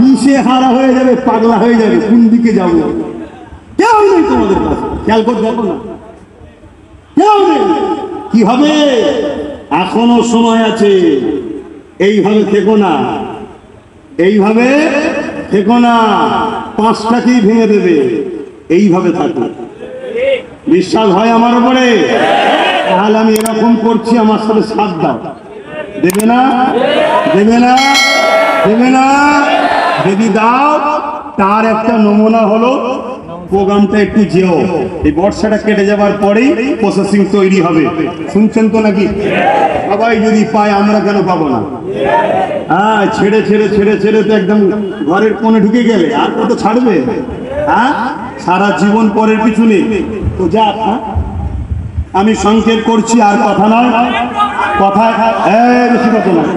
দিশে হারা হয়ে যাবে, পাগলা হয়ে যাবে, কোন দিকে যাবো কেউ নেই তোমাদের কাছে। খেয়াল করে দেখো না, কেউ নেই। কি হবে? এখনো সময় আছে। এইভাবে থেকো না, এইভাবে থেকো না, পাঁচটাকেই ভেঙে দেবে। এইভাবে থাকো। বিশ্বাস হয় আমার উপরে? তাহলে আমি এরকম করছি, আমার সাথে সাথ দাও। দেবে না? দেবে না? দেবে না? যদি দাও তার একটা নমুনা হলো প্রোগ্রামটা একটু যেও। এই বর্ষাটা কেটে যাবার পরেই প্রসেসিং তৈরি হবে। শুনছেন তো নাকি? সবাই যদি পায় আমরা কেন পাবো না? হ্যাঁ, ছেড়ে ছেড়ে ছেড়ে ছেড়ে তো একদম ঘরের কোণে ঢুকে গেলে আর কত ছাড়বে? হ্যাঁ, সারা জীবন পরের পিছনে তো যাক। আমি সংক্ষেপ করছি, আর কথা নয়, কথা বেশি কথা নয়।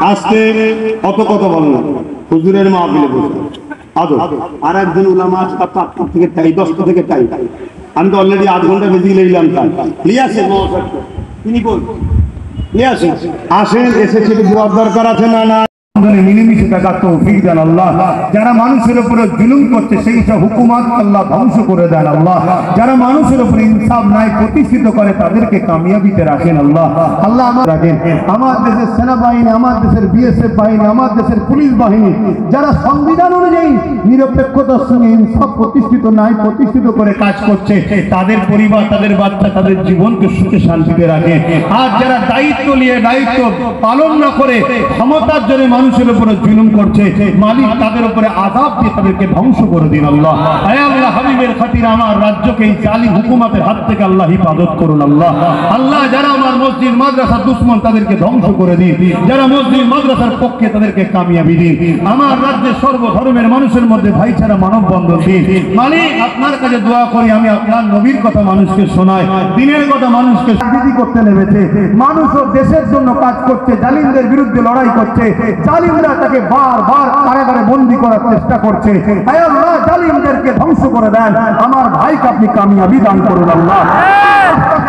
আজকে অত কথা বল না, হুজুরের মাহফিলে বসে আদর। আর একজন উলামা থেকে টাই 10টা থেকে টাই। আমি তো অলরেডি 8 ঘন্টা বেশি নিলাম। তাই নিয়ে আসেন, তিনি বল নিয়ে আসেন, আসেন, এসেছে দোয়ার দরকার আছে না? না দুজনে মিলেমিশে থাকার তৌফিক দেন আল্লাহ। যারা মানুষের উপরে জুলুম করছে সেই সব হুকুমাত আল্লাহ ধ্বংস করে দেন আল্লাহ। যারা মানুষের উপরে ইনসাফ নাই প্রতিষ্ঠিত করে তাদেরকে কামিয়াবিতে রাখেন আল্লাহ। আল্লাহ আমার রাখেন আমার দেশের সেনাবাহিনী, আমার দেশের বিএসএফ বাহিনী, আমার দেশের পুলিশ বাহিনী যারা সংবিধান অনুযায়ী নিরপেক্ষতার সঙ্গে ইনসাফ প্রতিষ্ঠিত নাই প্রতিষ্ঠিত করে কাজ করছে, তাদের পরিবার, তাদের বাচ্চা, তাদের জীবনকে সুখে শান্তিতে রাখে। আর যারা দায়িত্ব নিয়ে দায়িত্ব পালন না করে ক্ষমতার জন্য মানুষের উপরে জুলুম করছে, মালিক তাদের উপরে আযাব দিয়ে তাদেরকে ধ্বংস করে দিন আল্লাহ। আয় আল্লাহ, হাবিবের খাতিরে আমার রাজ্যকে এই জালিম হুকুমতের হাত থেকে আল্লাহ হিফাজত করুন আল্লাহ। আল্লাহ, যারা আমার মসজিদ মাদ্রাসার দুশমন তাদেরকে ধ্বংস করে দিন, যারা মসজিদ মাদ্রাসার পক্ষে তাদেরকে কামিয়াবি দিন। আমার রাজ্যের সর্বধর্মের মানুষের মধ্যে ভাইচারা মানববন্ধন দিন। মালিক, আপনার কাছে দোয়া করি, আমি আপনার নবীর কথা মানুষকে শোনাই, দিনের কথা মানুষকে রাজনীতি করতে নেমেছে, মানুষ ও দেশের জন্য কাজ করছে, জালিমদের বিরুদ্ধে লড়াই করছে, জালিমরা তাকে বারবার কারাগারে বন্দী করার চেষ্টা করছে। হে আল্লাহ, জালিমদেরকে ধ্বংস করে দেন। আমার ভাইকে আপনি কামিয়াবি দান করুন আল্লাহ,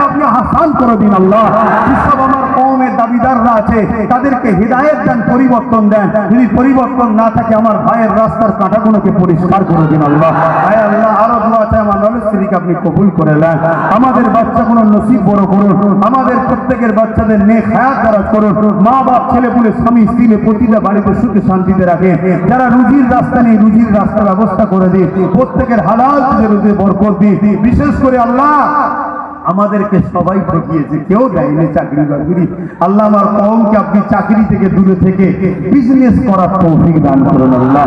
আপনি হাসান করে দিন আল্লাহ। যেসব আমার কওমের দাবিদাররা আছে তাদেরকে হিদায়াত দেন, পরিবর্তন দেন। যদি পরিবর্তন না থাকে আমার ভাইয়ের রাস্তার কাঁটাগুলোকে পরিষ্কার করে দিন আল্লাহ। হে আল্লাহ, আরো দোয়া চাই আমার নলেজ স্ত্রীকে আপনি কবুল করে নেন। আমাদের বাচ্চাগুলো নসিব বড় করুন, আমাদের প্রত্যেকের বাচ্চাদের নেক হায়াত দারাজ করুন। মা বাপ, ছেলে পুলে, স্বামী স্ত্রী প্রতিটা বাড়িতে সুখে শান্তিতে রাখেন। যারা রুজির রাস্তা নেই রুজির রাস্তার ব্যবস্থা করে দিন, প্রত্যেকের হালাল রুজি বরকত দিন। বিশেষ করে আল্লাহ, আমাদেরকে সবাই ঠকিয়েছে, কেউ দেয়নি চাকরি বাকরি। আল্লাহ, আমার কওমকে আপনি চাকরি থেকে দূরে থেকে বিজনেস করার তৌফিক দান করুন আল্লাহ।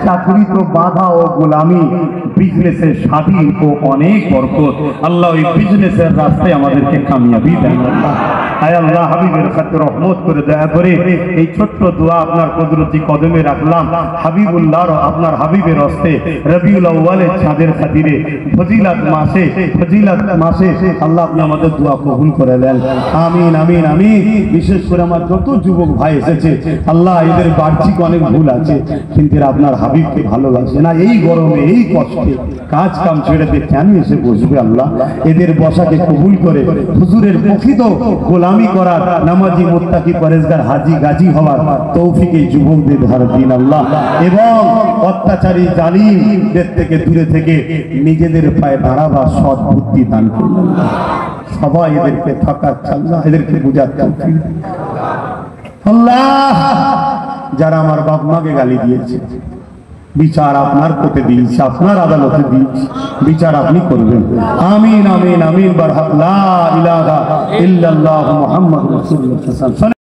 চাকরি তো বাধা ও গোলামি, বিজনেসের স্বাধীন ও অনেক বরকত। আল্লাহ, ওই বিজনেসের রাস্তায় আমাদেরকে কামিয়াবি দেন আল্লাহ। আয় আল্লাহ, হাবিবের খাতে রহমত করে দয়া করে এই ছোট্ট দোয়া আপনার কুদরতি কদমে রাখলাম। হাবিবুল্লাহ, আপনার হাবিবের হস্তে রবিউল আউয়ালের চাঁদের খাতিরে ফজিলাত মাসে আল্লাহ আপনি আমাদের দোয়া কবুল করে দেন। আমিন আমিন আমিন। বিশেষ করে আমার যত যুবক ভাই এসেছে আল্লাহ, এদের বাহ্যিক অনেক ভুল আছে, কিন্তু আপনার হাবিবকে ভালোবাসে না। এই গরমে এই কষ্টে কাজ কাম ছেড়ে দিয়ে কেন এসে বসবে আল্লাহ? এদের বসাকে কবুল করে হুজুরের প্রকৃত গোলামি করার, নামাজি মুত্তাকি পরেজগার হাজি গাজী হওয়ার তৌফিক এই যুবকদের ধার দিন আল্লাহ। এবং অত্যাচারী জালিমদের থেকে দূরে থেকে নিজেদের পায়ে দাঁড়াবার সৎ বুদ্ধি দান করুন আল্লাহ। সবাই এদেরকে ঠকাচ্ছে আল্লাহ, এদেরকে বুঝাচ্ছে আল্লাহ। যারা আমার বাপ মাকে গালি দিয়েছে, বিচার আপনার কোর্টে দিয়েছে, আপনার আদালতে দিয়েছে, বিচার আপনি করবেন। আমিন আমিন আমিন। বারহাক লা ইলাহা ইল্লাল্লাহু মুহাম্মাদুর রাসূলুল্লাহ।